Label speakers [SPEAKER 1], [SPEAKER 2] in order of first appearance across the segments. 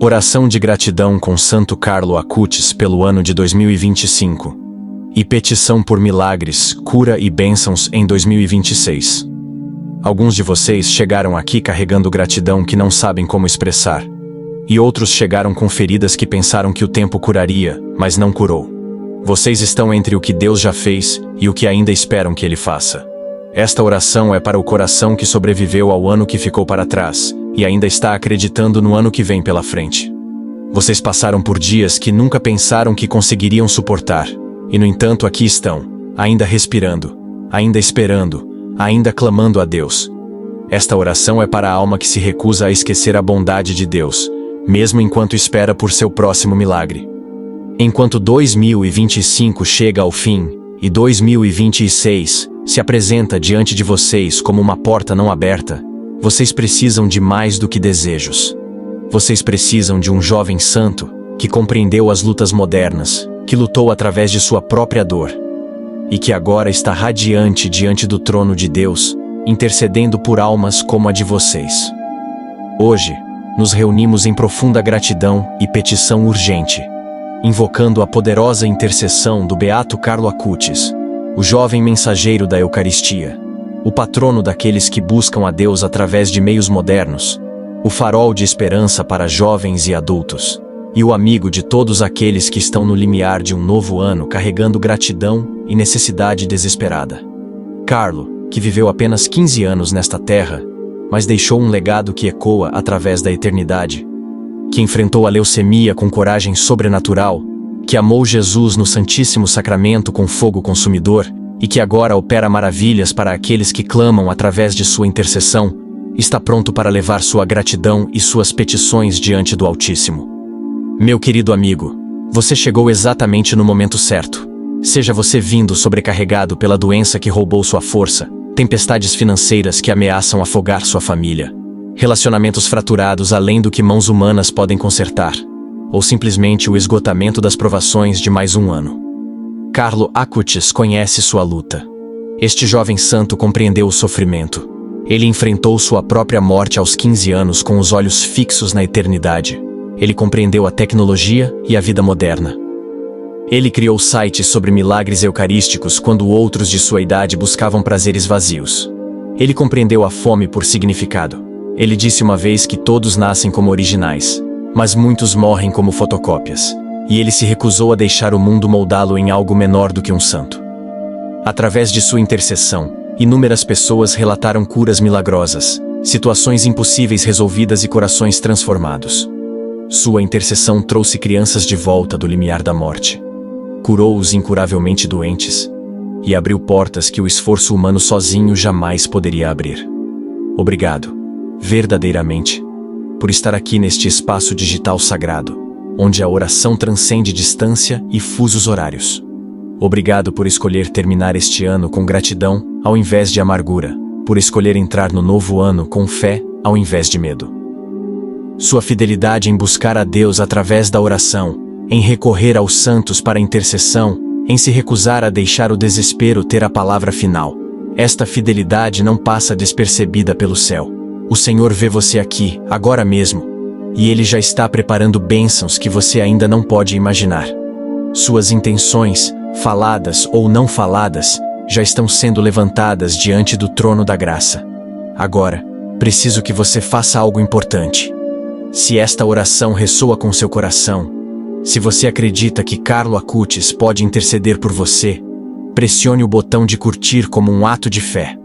[SPEAKER 1] Oração de gratidão com Santo Carlo Acutis pelo ano de 2025. E petição por milagres, cura e bênçãos em 2026. Alguns de vocês chegaram aqui carregando gratidão que não sabem como expressar. E outros chegaram com feridas que pensaram que o tempo curaria, mas não curou. Vocês estão entre o que Deus já fez e o que ainda esperam que Ele faça. Esta oração é para o coração que sobreviveu ao ano que ficou para trás e ainda está acreditando no ano que vem pela frente. Vocês passaram por dias que nunca pensaram que conseguiriam suportar, e no entanto aqui estão, ainda respirando, ainda esperando, ainda clamando a Deus. Esta oração é para a alma que se recusa a esquecer a bondade de Deus, mesmo enquanto espera por seu próximo milagre. Enquanto 2025 chega ao fim, e 2026 se apresenta diante de vocês como uma porta não aberta, vocês precisam de mais do que desejos. Vocês precisam de um jovem santo, que compreendeu as lutas modernas, que lutou através de sua própria dor, e que agora está radiante diante do trono de Deus, intercedendo por almas como a de vocês. Hoje, nos reunimos em profunda gratidão e petição urgente, invocando a poderosa intercessão do Beato Carlo Acutis, o jovem mensageiro da Eucaristia, o patrono daqueles que buscam a Deus através de meios modernos, o farol de esperança para jovens e adultos, e o amigo de todos aqueles que estão no limiar de um novo ano carregando gratidão e necessidade desesperada. Carlo, que viveu apenas 15 anos nesta terra, mas deixou um legado que ecoa através da eternidade, que enfrentou a leucemia com coragem sobrenatural, que amou Jesus no Santíssimo Sacramento com fogo consumidor e que agora opera maravilhas para aqueles que clamam através de sua intercessão, está pronto para levar sua gratidão e suas petições diante do Altíssimo. Meu querido amigo, você chegou exatamente no momento certo. Seja você vindo sobrecarregado pela doença que roubou sua força, tempestades financeiras que ameaçam afogar sua família, relacionamentos fraturados além do que mãos humanas podem consertar, ou simplesmente o esgotamento das provações de mais um ano. Carlo Acutis conhece sua luta. Este jovem santo compreendeu o sofrimento. Ele enfrentou sua própria morte aos 15 anos com os olhos fixos na eternidade. Ele compreendeu a tecnologia e a vida moderna. Ele criou sites sobre milagres eucarísticos quando outros de sua idade buscavam prazeres vazios. Ele compreendeu a fome por significado. Ele disse uma vez que todos nascem como originais, mas muitos morrem como fotocópias, e ele se recusou a deixar o mundo moldá-lo em algo menor do que um santo. Através de sua intercessão, inúmeras pessoas relataram curas milagrosas, situações impossíveis resolvidas e corações transformados. Sua intercessão trouxe crianças de volta do limiar da morte, curou os incuravelmente doentes e abriu portas que o esforço humano sozinho jamais poderia abrir. Obrigado, verdadeiramente, por estar aqui neste espaço digital sagrado, onde a oração transcende distância e fusos horários. Obrigado por escolher terminar este ano com gratidão, ao invés de amargura, por escolher entrar no novo ano com fé, ao invés de medo. Sua fidelidade em buscar a Deus através da oração, em recorrer aos santos para a intercessão, em se recusar a deixar o desespero ter a palavra final. Esta fidelidade não passa despercebida pelo céu. O Senhor vê você aqui, agora mesmo, e Ele já está preparando bênçãos que você ainda não pode imaginar. Suas intenções, faladas ou não faladas, já estão sendo levantadas diante do trono da graça. Agora, preciso que você faça algo importante. Se esta oração ressoa com seu coração, se você acredita que Carlo Acutis pode interceder por você, pressione o botão de curtir como um ato de fé.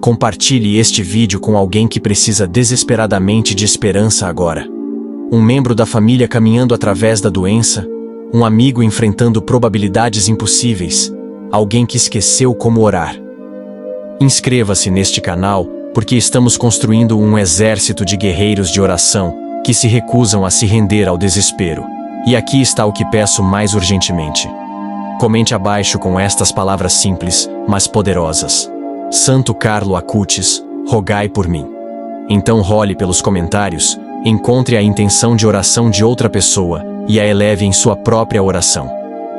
[SPEAKER 1] Compartilhe este vídeo com alguém que precisa desesperadamente de esperança agora. Um membro da família caminhando através da doença, um amigo enfrentando probabilidades impossíveis, alguém que esqueceu como orar. Inscreva-se neste canal, porque estamos construindo um exército de guerreiros de oração, que se recusam a se render ao desespero. E aqui está o que peço mais urgentemente. Comente abaixo com estas palavras simples, mas poderosas. Santo Carlo Acutis, rogai por mim. Então role pelos comentários, encontre a intenção de oração de outra pessoa e a eleve em sua própria oração.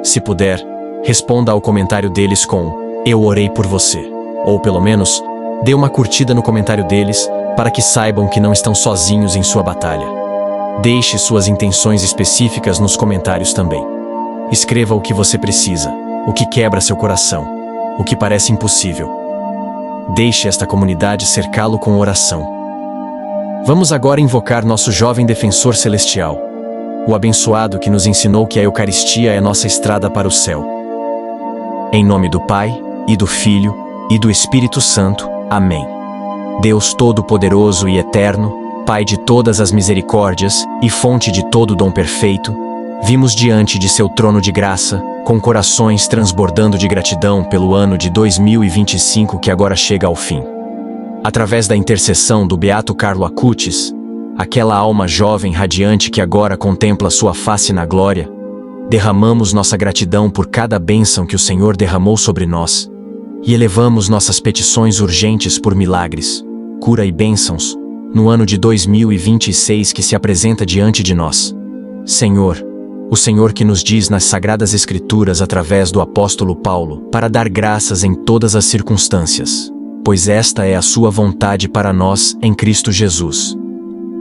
[SPEAKER 1] Se puder, responda ao comentário deles com "Eu orei por você", ou pelo menos, dê uma curtida no comentário deles para que saibam que não estão sozinhos em sua batalha. Deixe suas intenções específicas nos comentários também. Escreva o que você precisa, o que quebra seu coração, o que parece impossível. Deixe esta comunidade cercá-lo com oração. Vamos agora invocar nosso jovem defensor celestial, o abençoado que nos ensinou que a Eucaristia é nossa estrada para o céu. Em nome do Pai, e do Filho, e do Espírito Santo. Amém. Deus Todo-Poderoso e Eterno, Pai de todas as misericórdias e fonte de todo dom perfeito, vimos diante de seu trono de graça, com corações transbordando de gratidão pelo ano de 2025 que agora chega ao fim. Através da intercessão do beato Carlo Acutis, aquela alma jovem radiante que agora contempla sua face na glória, derramamos nossa gratidão por cada bênção que o Senhor derramou sobre nós e elevamos nossas petições urgentes por milagres, cura e bênçãos no ano de 2026 que se apresenta diante de nós. Senhor, o Senhor que nos diz nas Sagradas Escrituras através do apóstolo Paulo para dar graças em todas as circunstâncias, pois esta é a sua vontade para nós em Cristo Jesus.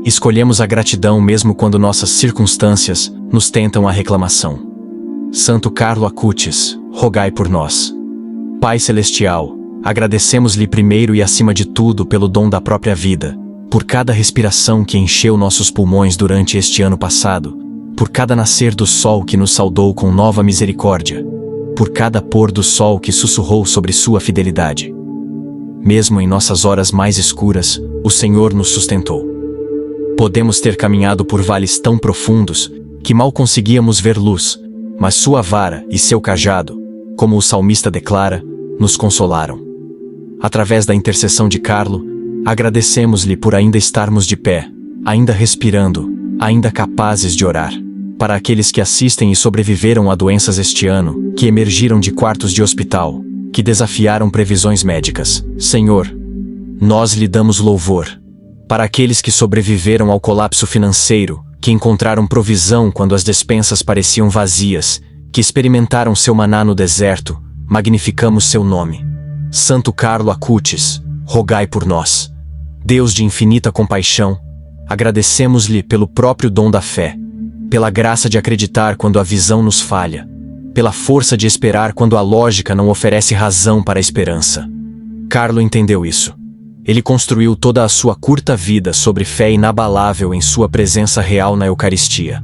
[SPEAKER 1] Escolhemos a gratidão mesmo quando nossas circunstâncias nos tentam a reclamação. Santo Carlo Acutis, rogai por nós. Pai Celestial, agradecemos-lhe primeiro e acima de tudo pelo dom da própria vida, por cada respiração que encheu nossos pulmões durante este ano passado, por cada nascer do sol que nos saudou com nova misericórdia, por cada pôr do sol que sussurrou sobre sua fidelidade. Mesmo em nossas horas mais escuras, o Senhor nos sustentou. Podemos ter caminhado por vales tão profundos que mal conseguíamos ver luz, mas sua vara e seu cajado, como o salmista declara, nos consolaram. Através da intercessão de Carlo, agradecemos-lhe por ainda estarmos de pé, ainda respirando, ainda capazes de orar. Para aqueles que assistem e sobreviveram a doenças este ano, que emergiram de quartos de hospital, que desafiaram previsões médicas, Senhor, nós lhe damos louvor. Para aqueles que sobreviveram ao colapso financeiro, que encontraram provisão quando as despensas pareciam vazias, que experimentaram seu maná no deserto, magnificamos seu nome. Santo Carlo Acutis, rogai por nós. Deus de infinita compaixão, agradecemos-lhe pelo próprio dom da fé, pela graça de acreditar quando a visão nos falha, pela força de esperar quando a lógica não oferece razão para a esperança. Carlo entendeu isso. Ele construiu toda a sua curta vida sobre fé inabalável em sua presença real na Eucaristia.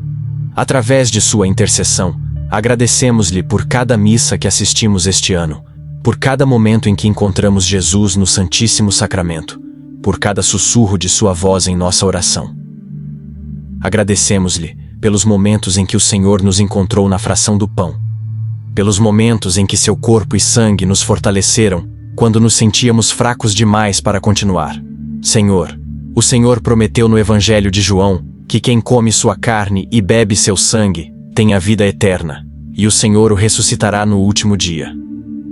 [SPEAKER 1] Através de sua intercessão, agradecemos-lhe por cada missa que assistimos este ano, por cada momento em que encontramos Jesus no Santíssimo Sacramento, por cada sussurro de sua voz em nossa oração. Agradecemos-lhe pelos momentos em que o Senhor nos encontrou na fração do pão, pelos momentos em que seu corpo e sangue nos fortaleceram quando nos sentíamos fracos demais para continuar. Senhor, o Senhor prometeu no Evangelho de João que quem come sua carne e bebe seu sangue tem a vida eterna, e o Senhor o ressuscitará no último dia.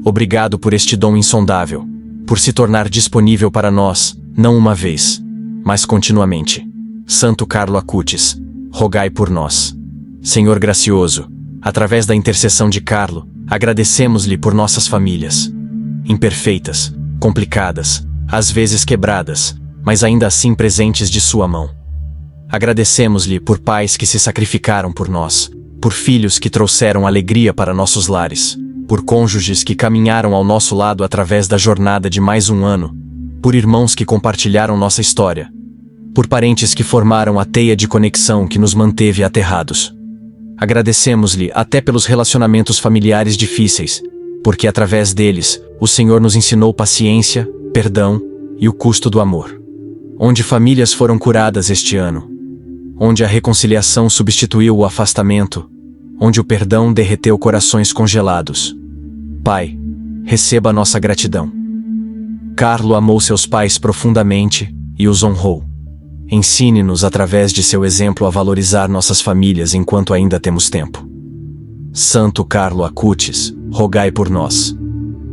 [SPEAKER 1] Obrigado por este dom insondável, por se tornar disponível para nós, não uma vez, mas continuamente. Santo Carlo Acutis, rogai por nós. Senhor gracioso, através da intercessão de Carlo, agradecemos-lhe por nossas famílias. Imperfeitas, complicadas, às vezes quebradas, mas ainda assim presentes de sua mão. Agradecemos-lhe por pais que se sacrificaram por nós, por filhos que trouxeram alegria para nossos lares, por cônjuges que caminharam ao nosso lado através da jornada de mais um ano, por irmãos que compartilharam nossa história, por parentes que formaram a teia de conexão que nos manteve aterrados. Agradecemos-lhe até pelos relacionamentos familiares difíceis, porque através deles, o Senhor nos ensinou paciência, perdão e o custo do amor. Onde famílias foram curadas este ano, onde a reconciliação substituiu o afastamento, onde o perdão derreteu corações congelados. Pai, receba a nossa gratidão. Carlo amou seus pais profundamente e os honrou. Ensine-nos através de seu exemplo a valorizar nossas famílias enquanto ainda temos tempo. Santo Carlo Acutis, rogai por nós.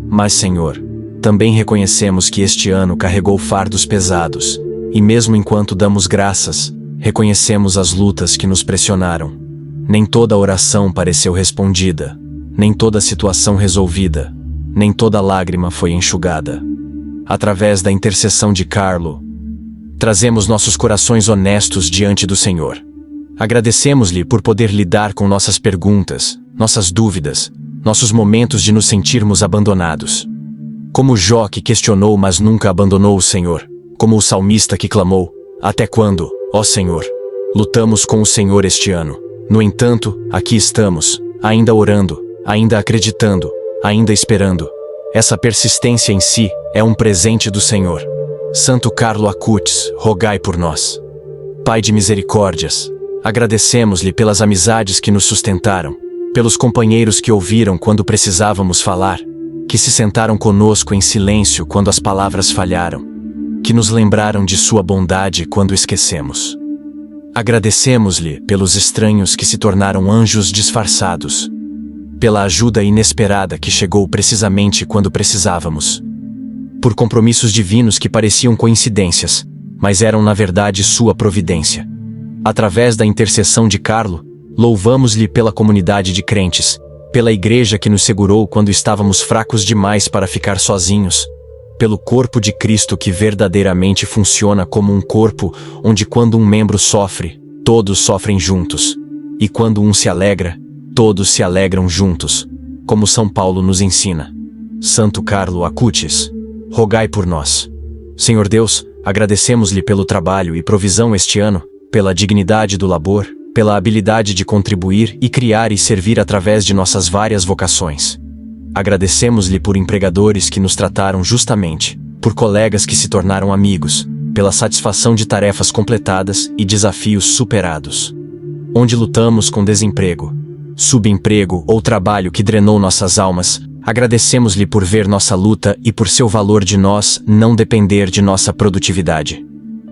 [SPEAKER 1] Mas, Senhor, também reconhecemos que este ano carregou fardos pesados, e mesmo enquanto damos graças, reconhecemos as lutas que nos pressionaram. Nem toda oração pareceu respondida, nem toda situação resolvida, nem toda lágrima foi enxugada. Através da intercessão de Carlo, trazemos nossos corações honestos diante do Senhor. Agradecemos-lhe por poder lidar com nossas perguntas, nossas dúvidas, nossos momentos de nos sentirmos abandonados. Como Jó que questionou, mas nunca abandonou o Senhor. Como o salmista que clamou: até quando, ó Senhor? Lutamos com o Senhor este ano. No entanto, aqui estamos, ainda orando, ainda acreditando, ainda esperando. Essa persistência em si é um presente do Senhor. Santo Carlo Acutis, rogai por nós. Pai de misericórdias, agradecemos-lhe pelas amizades que nos sustentaram, pelos companheiros que ouviram quando precisávamos falar, que se sentaram conosco em silêncio quando as palavras falharam, que nos lembraram de sua bondade quando esquecemos. Agradecemos-lhe pelos estranhos que se tornaram anjos disfarçados, pela ajuda inesperada que chegou precisamente quando precisávamos, por compromissos divinos que pareciam coincidências, mas eram na verdade sua providência. Através da intercessão de Carlo, louvamos-lhe pela comunidade de crentes, pela igreja que nos segurou quando estávamos fracos demais para ficar sozinhos, pelo corpo de Cristo que verdadeiramente funciona como um corpo, onde quando um membro sofre, todos sofrem juntos, e quando um se alegra, todos se alegram juntos, como São Paulo nos ensina. Santo Carlo Acutis, rogai por nós. Senhor Deus, agradecemos-lhe pelo trabalho e provisão este ano, pela dignidade do labor, pela habilidade de contribuir e criar e servir através de nossas várias vocações. Agradecemos-lhe por empregadores que nos trataram justamente, por colegas que se tornaram amigos, pela satisfação de tarefas completadas e desafios superados. Onde lutamos com desemprego, subemprego ou trabalho que drenou nossas almas, agradecemos-lhe por ver nossa luta e por seu valor de nós não depender de nossa produtividade.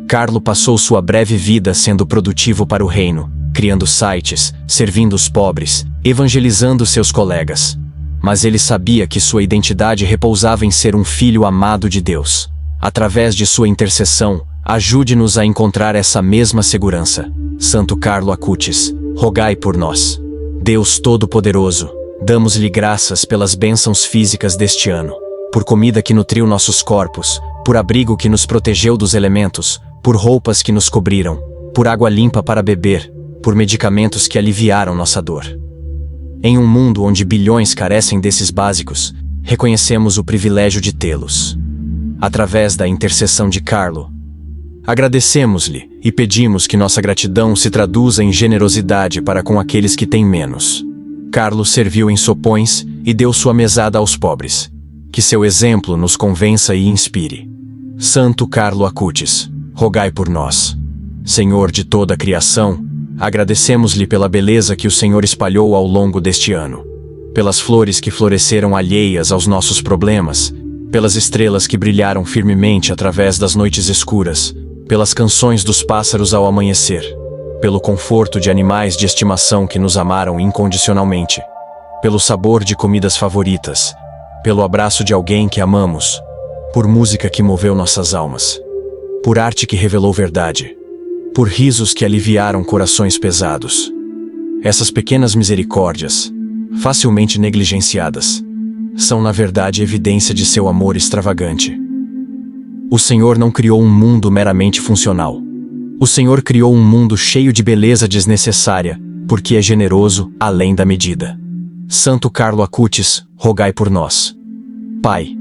[SPEAKER 1] Carlo passou sua breve vida sendo produtivo para o reino, criando sites, servindo os pobres, evangelizando seus colegas. Mas ele sabia que sua identidade repousava em ser um filho amado de Deus. Através de sua intercessão, ajude-nos a encontrar essa mesma segurança. Santo Carlo Acutis, rogai por nós. Deus Todo-Poderoso, damos-lhe graças pelas bênçãos físicas deste ano, por comida que nutriu nossos corpos, por abrigo que nos protegeu dos elementos, por roupas que nos cobriram, por água limpa para beber, por medicamentos que aliviaram nossa dor. Em um mundo onde bilhões carecem desses básicos, reconhecemos o privilégio de tê-los. Através da intercessão de Carlo, agradecemos-lhe e pedimos que nossa gratidão se traduza em generosidade para com aqueles que têm menos. Carlo serviu em sopões e deu sua mesada aos pobres. Que seu exemplo nos convença e inspire. Santo Carlo Acutis, rogai por nós. Senhor de toda a criação, agradecemos-lhe pela beleza que o Senhor espalhou ao longo deste ano, pelas flores que floresceram alheias aos nossos problemas, pelas estrelas que brilharam firmemente através das noites escuras, pelas canções dos pássaros ao amanhecer, pelo conforto de animais de estimação que nos amaram incondicionalmente, pelo sabor de comidas favoritas, pelo abraço de alguém que amamos, por música que moveu nossas almas, por arte que revelou verdade, por risos que aliviaram corações pesados. Essas pequenas misericórdias, facilmente negligenciadas, são na verdade evidência de seu amor extravagante. O Senhor não criou um mundo meramente funcional. O Senhor criou um mundo cheio de beleza desnecessária, porque é generoso além da medida. Santo Carlo Acutis, rogai por nós. Pai,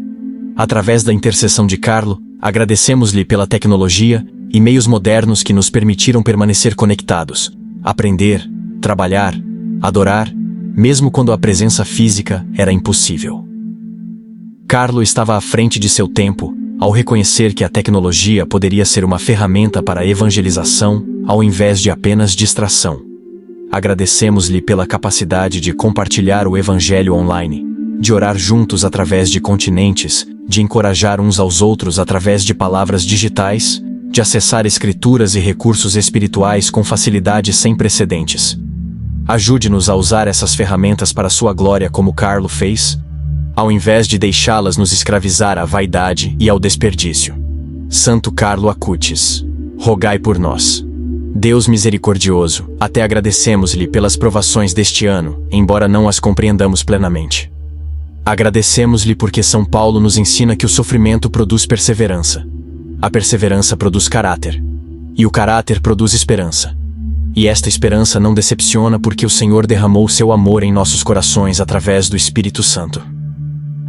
[SPEAKER 1] através da intercessão de Carlo, agradecemos-lhe pela tecnologia e meios modernos que nos permitiram permanecer conectados, aprender, trabalhar, adorar, mesmo quando a presença física era impossível. Carlo estava à frente de seu tempo, ao reconhecer que a tecnologia poderia ser uma ferramenta para a evangelização, ao invés de apenas distração. Agradecemos-lhe pela capacidade de compartilhar o Evangelho online, de orar juntos através de continentes, de encorajar uns aos outros através de palavras digitais, de acessar escrituras e recursos espirituais com facilidade sem precedentes. Ajude-nos a usar essas ferramentas para sua glória como Carlo fez, ao invés de deixá-las nos escravizar à vaidade e ao desperdício. Santo Carlo Acutis, rogai por nós. Deus misericordioso, até agradecemos-lhe pelas provações deste ano, embora não as compreendamos plenamente. Agradecemos-lhe porque São Paulo nos ensina que o sofrimento produz perseverança. A perseverança produz caráter. E o caráter produz esperança. E esta esperança não decepciona porque o Senhor derramou seu amor em nossos corações através do Espírito Santo.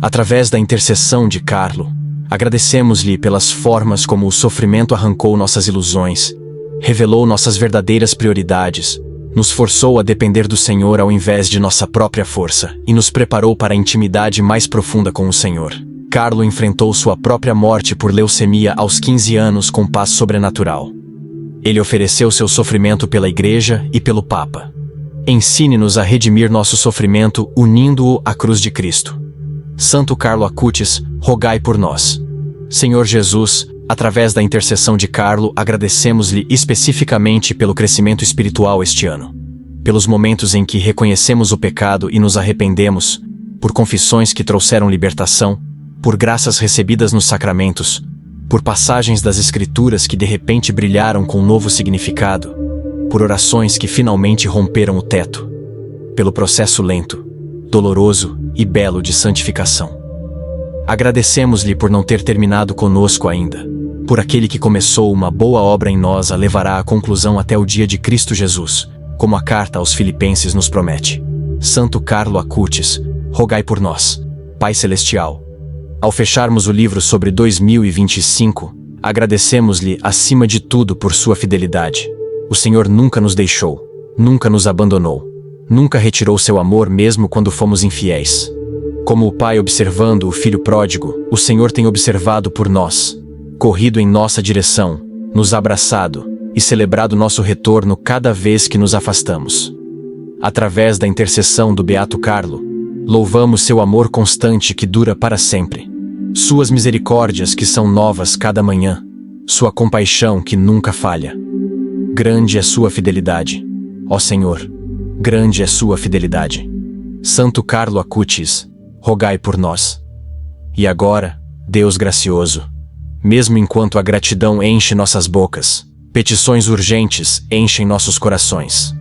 [SPEAKER 1] Através da intercessão de Carlo, agradecemos-lhe pelas formas como o sofrimento arrancou nossas ilusões, revelou nossas verdadeiras prioridades, nos forçou a depender do Senhor ao invés de nossa própria força e nos preparou para a intimidade mais profunda com o Senhor. Carlo enfrentou sua própria morte por leucemia aos 15 anos com paz sobrenatural. Ele ofereceu seu sofrimento pela Igreja e pelo Papa. Ensine-nos a redimir nosso sofrimento unindo-o à cruz de Cristo. Santo Carlo Acutis, rogai por nós. Senhor Jesus, através da intercessão de Carlo, agradecemos-lhe especificamente pelo crescimento espiritual este ano. Pelos momentos em que reconhecemos o pecado e nos arrependemos, por confissões que trouxeram libertação, por graças recebidas nos sacramentos, por passagens das Escrituras que de repente brilharam com um novo significado, por orações que finalmente romperam o teto, pelo processo lento, doloroso e belo de santificação. Agradecemos-lhe por não ter terminado conosco ainda, por aquele que começou uma boa obra em nós a levará à conclusão até o dia de Cristo Jesus, como a carta aos Filipenses nos promete. Santo Carlo Acutis, rogai por nós. Pai Celestial, ao fecharmos o livro sobre 2025, agradecemos-lhe acima de tudo por sua fidelidade. O Senhor nunca nos deixou, nunca nos abandonou, nunca retirou seu amor mesmo quando fomos infiéis. Como o Pai observando o Filho pródigo, o Senhor tem observado por nós, corrido em nossa direção, nos abraçado e celebrado nosso retorno cada vez que nos afastamos. Através da intercessão do Beato Carlo, louvamos seu amor constante que dura para sempre, suas misericórdias que são novas cada manhã, sua compaixão que nunca falha. Grande é sua fidelidade, ó Senhor, grande é sua fidelidade. Santo Carlo Acutis, rogai por nós. E agora, Deus gracioso, mesmo enquanto a gratidão enche nossas bocas, petições urgentes enchem nossos corações.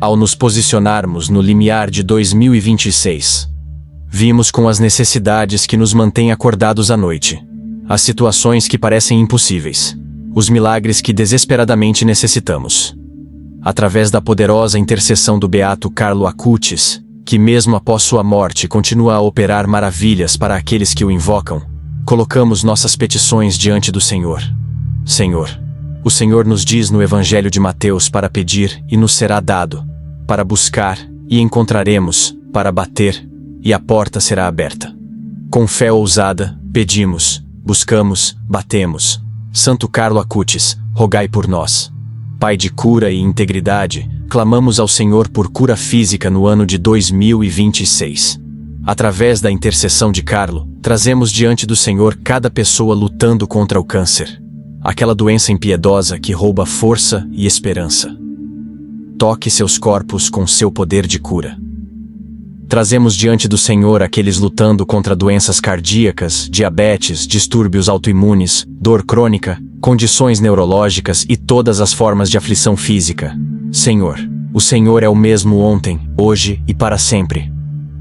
[SPEAKER 1] Ao nos posicionarmos no limiar de 2026, vimos com as necessidades que nos mantêm acordados à noite, as situações que parecem impossíveis, os milagres que desesperadamente necessitamos. Através da poderosa intercessão do Beato Carlo Acutis, que mesmo após sua morte continua a operar maravilhas para aqueles que o invocam, colocamos nossas petições diante do Senhor. Senhor, o Senhor nos diz no Evangelho de Mateus para pedir e nos será dado, para buscar e encontraremos, para bater e a porta será aberta. Com fé ousada, pedimos, buscamos, batemos. Santo Carlo Acutis, rogai por nós. Pai de cura e integridade, clamamos ao Senhor por cura física no ano de 2026. Através da intercessão de Carlo, trazemos diante do Senhor cada pessoa lutando contra o câncer, aquela doença impiedosa que rouba força e esperança. Toque seus corpos com seu poder de cura. Trazemos diante do Senhor aqueles lutando contra doenças cardíacas, diabetes, distúrbios autoimunes, dor crônica, condições neurológicas e todas as formas de aflição física. Senhor, o Senhor é o mesmo ontem, hoje e para sempre.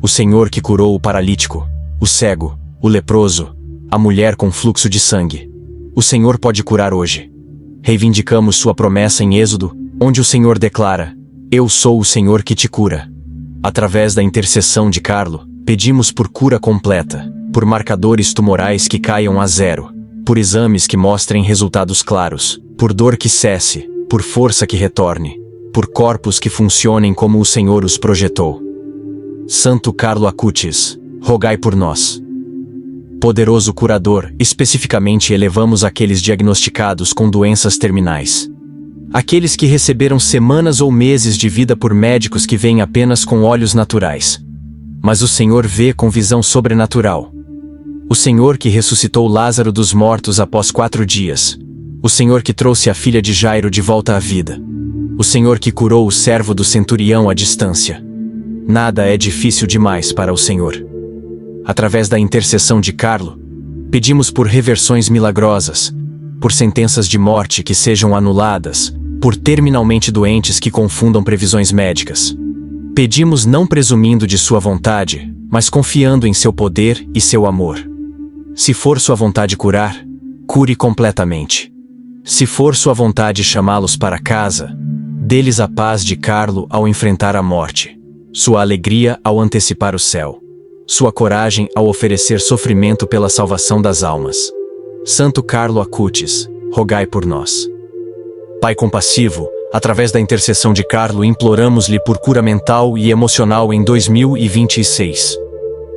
[SPEAKER 1] O Senhor que curou o paralítico, o cego, o leproso, a mulher com fluxo de sangue. O Senhor pode curar hoje. Reivindicamos sua promessa em Êxodo, onde o Senhor declara: Eu sou o Senhor que te cura. Através da intercessão de Carlo, pedimos por cura completa, por marcadores tumorais que caiam a zero, por exames que mostrem resultados claros, por dor que cesse, por força que retorne, por corpos que funcionem como o Senhor os projetou. Santo Carlo Acutis, rogai por nós. Poderoso curador, especificamente elevamos aqueles diagnosticados com doenças terminais. Aqueles que receberam semanas ou meses de vida por médicos que veem apenas com olhos naturais. Mas o Senhor vê com visão sobrenatural. O Senhor que ressuscitou Lázaro dos mortos após 4 dias. O Senhor que trouxe a filha de Jairo de volta à vida. O Senhor que curou o servo do centurião à distância. Nada é difícil demais para o Senhor. Através da intercessão de Carlo, pedimos por reversões milagrosas, por sentenças de morte que sejam anuladas, por terminalmente doentes que confundam previsões médicas. Pedimos não presumindo de sua vontade, mas confiando em seu poder e seu amor. Se for sua vontade curar, cure completamente. Se for sua vontade chamá-los para casa, Dê-lhes a paz de Carlo ao enfrentar a morte, sua alegria ao antecipar o céu, sua coragem ao oferecer sofrimento pela salvação das almas. Santo Carlo Acutis, rogai por nós. Pai compassivo, através da intercessão de Carlo, imploramos-lhe por cura mental e emocional em 2026.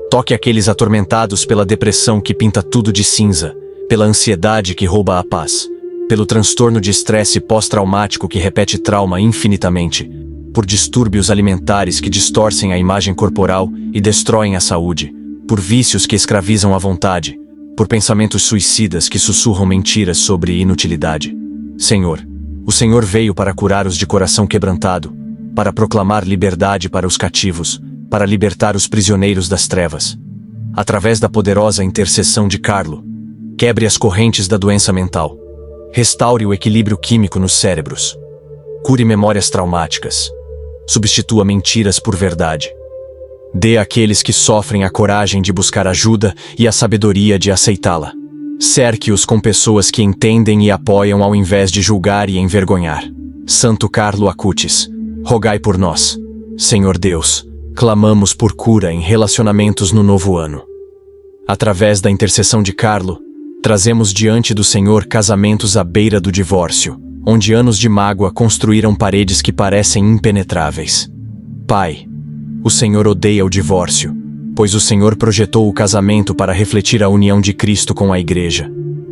[SPEAKER 1] Toque aqueles atormentados pela depressão que pinta tudo de cinza, pela ansiedade que rouba a paz, pelo transtorno de estresse pós-traumático que repete trauma infinitamente, por distúrbios alimentares que distorcem a imagem corporal e destroem a saúde, por vícios que escravizam a vontade, por pensamentos suicidas que sussurram mentiras sobre inutilidade. Senhor, o Senhor veio para curar os de coração quebrantado, para proclamar liberdade para os cativos, para libertar os prisioneiros das trevas. Através da poderosa intercessão de Carlo, quebre as correntes da doença mental, restaure o equilíbrio químico nos cérebros, cure memórias traumáticas, substitua mentiras por verdade. Dê àqueles que sofrem a coragem de buscar ajuda e a sabedoria de aceitá-la. Cerque-os com pessoas que entendem e apoiam ao invés de julgar e envergonhar. Santo Carlo Acutis, rogai por nós. Senhor Deus, clamamos por cura em relacionamentos no novo ano. Através da intercessão de Carlo, trazemos diante do Senhor casamentos à beira do divórcio, onde anos de mágoa construíram paredes que parecem impenetráveis. Pai, o Senhor odeia o divórcio, pois o Senhor projetou o casamento para refletir a união de Cristo com a Igreja.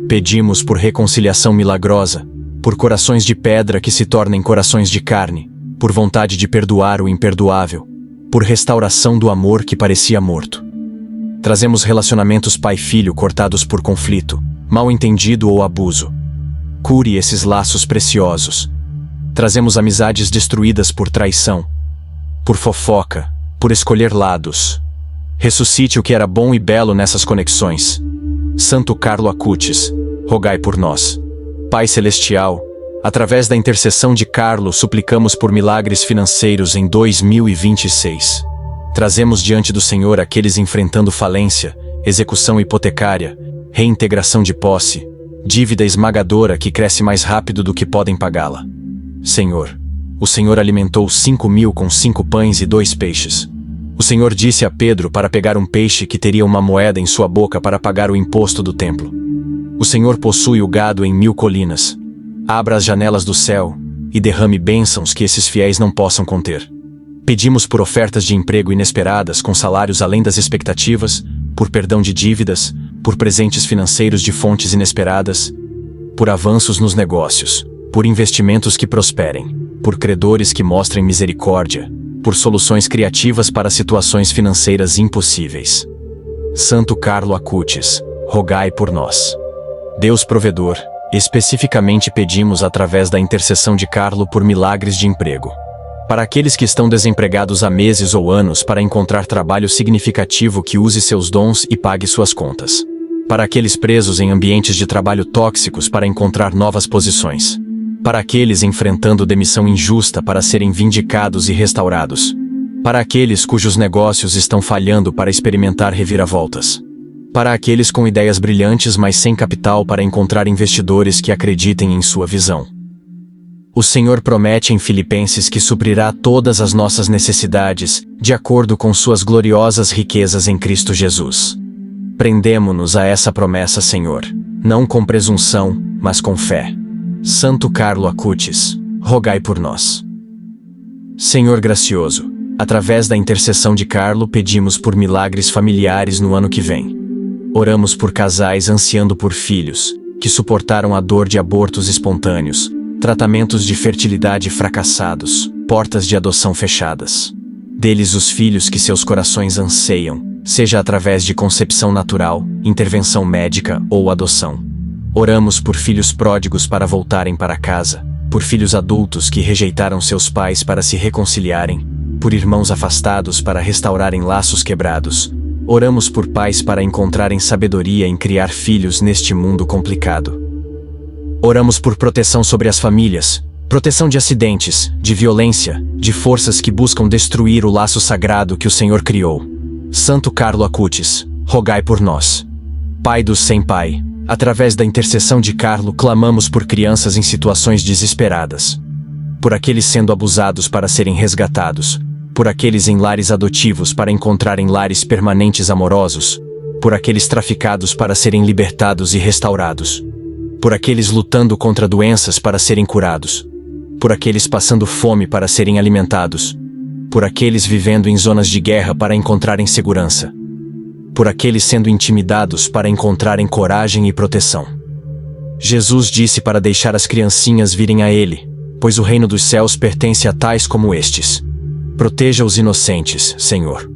[SPEAKER 1] Pedimos por reconciliação milagrosa, por corações de pedra que se tornem corações de carne, por vontade de perdoar o imperdoável, por restauração do amor que parecia morto. Trazemos relacionamentos pai-filho cortados por conflito, mal-entendido ou abuso. Cure esses laços preciosos. Trazemos amizades destruídas por traição, por fofoca, por escolher lados. Ressuscite o que era bom e belo nessas conexões. Santo Carlo Acutis, rogai por nós. Pai Celestial, através da intercessão de Carlo, suplicamos por milagres financeiros em 2026. Trazemos diante do Senhor aqueles enfrentando falência, execução hipotecária, reintegração de posse, dívida esmagadora que cresce mais rápido do que podem pagá-la. Senhor, o Senhor alimentou 5.000 com 5 pães e 2 peixes. O Senhor disse a Pedro para pegar um peixe que teria uma moeda em sua boca para pagar o imposto do templo. O Senhor possui o gado em 1000 colinas. Abra as janelas do céu e derrame bênçãos que esses fiéis não possam conter. Pedimos por ofertas de emprego inesperadas com salários além das expectativas, por perdão de dívidas, por presentes financeiros de fontes inesperadas, por avanços nos negócios, por investimentos que prosperem, por credores que mostrem misericórdia, por soluções criativas para situações financeiras impossíveis. Santo Carlo Acutis, rogai por nós. Deus provedor, especificamente pedimos através da intercessão de Carlo por milagres de emprego. Para aqueles que estão desempregados há meses ou anos para encontrar trabalho significativo que use seus dons e pague suas contas. Para aqueles presos em ambientes de trabalho tóxicos para encontrar novas posições. Para aqueles enfrentando demissão injusta para serem vindicados e restaurados. Para aqueles cujos negócios estão falhando para experimentar reviravoltas. Para aqueles com ideias brilhantes mas sem capital para encontrar investidores que acreditem em sua visão. O Senhor promete em Filipenses que suprirá todas as nossas necessidades, de acordo com suas gloriosas riquezas em Cristo Jesus. Prendemo-nos a essa promessa, Senhor, não com presunção, mas com fé. Santo Carlo Acutis, rogai por nós. Senhor gracioso, através da intercessão de Carlo pedimos por milagres familiares no ano que vem. Oramos por casais ansiando por filhos, que suportaram a dor de abortos espontâneos, tratamentos de fertilidade fracassados, portas de adoção fechadas. Dê-lhes os filhos que seus corações anseiam, seja através de concepção natural, intervenção médica ou adoção. Oramos por filhos pródigos para voltarem para casa, por filhos adultos que rejeitaram seus pais para se reconciliarem, por irmãos afastados para restaurarem laços quebrados. Oramos por pais para encontrarem sabedoria em criar filhos neste mundo complicado. Oramos por proteção sobre as famílias, proteção de acidentes, de violência, de forças que buscam destruir o laço sagrado que o Senhor criou. Santo Carlo Acutis, rogai por nós. Pai dos sem pai, através da intercessão de Carlo clamamos por crianças em situações desesperadas. por aqueles sendo abusados para serem resgatados, por aqueles em lares adotivos para encontrarem lares permanentes amorosos, por aqueles traficados para serem libertados e restaurados, por aqueles lutando contra doenças para serem curados, por aqueles passando fome para serem alimentados, por aqueles vivendo em zonas de guerra para encontrarem segurança, por aqueles sendo intimidados para encontrarem coragem e proteção. Jesus disse para deixar as criancinhas virem a Ele, pois o reino dos céus pertence a tais como estes. Proteja os inocentes, Senhor.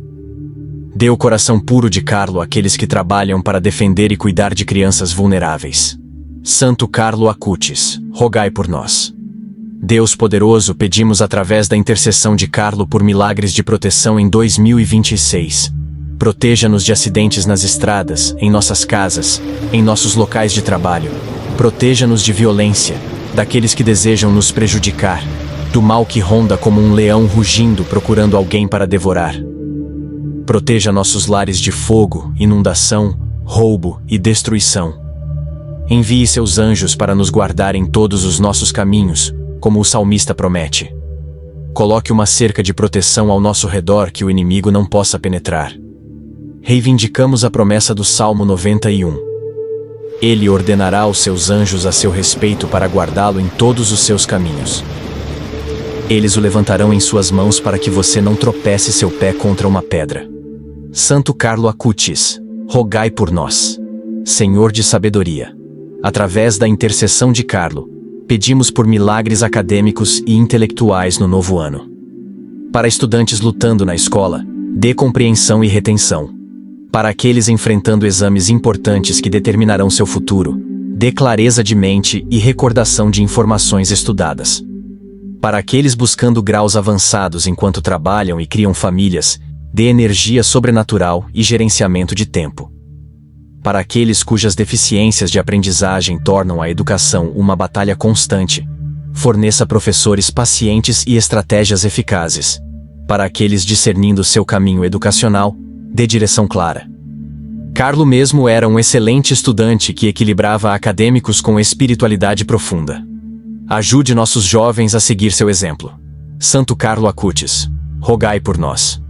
[SPEAKER 1] Dê o coração puro de Carlo àqueles que trabalham para defender e cuidar de crianças vulneráveis. Santo Carlo Acutis, rogai por nós. Deus poderoso, pedimos através da intercessão de Carlo por milagres de proteção em 2026. Proteja-nos de acidentes nas estradas, em nossas casas, em nossos locais de trabalho. Proteja-nos de violência, daqueles que desejam nos prejudicar, do mal que ronda como um leão rugindo procurando alguém para devorar. Proteja nossos lares de fogo, inundação, roubo e destruição. Envie seus anjos para nos guardar em todos os nossos caminhos, como o salmista promete. Coloque uma cerca de proteção ao nosso redor que o inimigo não possa penetrar. Reivindicamos a promessa do Salmo 91. Ele ordenará os seus anjos a seu respeito para guardá-lo em todos os seus caminhos. Eles o levantarão em suas mãos para que você não tropece seu pé contra uma pedra. Santo Carlo Acutis, rogai por nós. Senhor de sabedoria, através da intercessão de Carlo, pedimos por milagres acadêmicos e intelectuais no novo ano. Para estudantes lutando na escola, dê compreensão e retenção. Para aqueles enfrentando exames importantes que determinarão seu futuro, dê clareza de mente e recordação de informações estudadas. Para aqueles buscando graus avançados enquanto trabalham e criam famílias, dê energia sobrenatural e gerenciamento de tempo. Para aqueles cujas deficiências de aprendizagem tornam a educação uma batalha constante, forneça professores pacientes e estratégias eficazes. Para aqueles discernindo seu caminho educacional, dê direção clara. Carlo mesmo era um excelente estudante que equilibrava acadêmicos com espiritualidade profunda. Ajude nossos jovens a seguir seu exemplo. Santo Carlo Acutis, rogai por nós.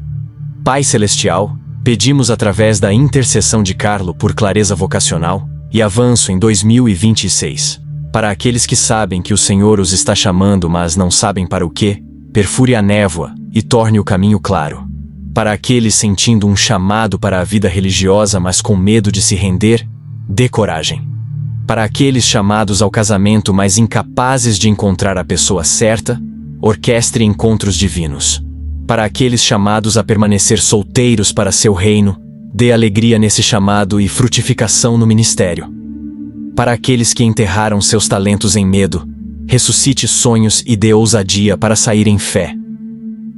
[SPEAKER 1] Pai Celestial, pedimos através da intercessão de Carlo por clareza vocacional e avanço em 2026. Para aqueles que sabem que o Senhor os está chamando mas não sabem para o quê, perfure a névoa e torne o caminho claro. Para aqueles sentindo um chamado para a vida religiosa mas com medo de se render, dê coragem. Para aqueles chamados ao casamento mas incapazes de encontrar a pessoa certa, orquestre encontros divinos. Para aqueles chamados a permanecer solteiros para seu reino, dê alegria nesse chamado e frutificação no ministério. Para aqueles que enterraram seus talentos em medo, ressuscite sonhos e dê ousadia para sair em fé.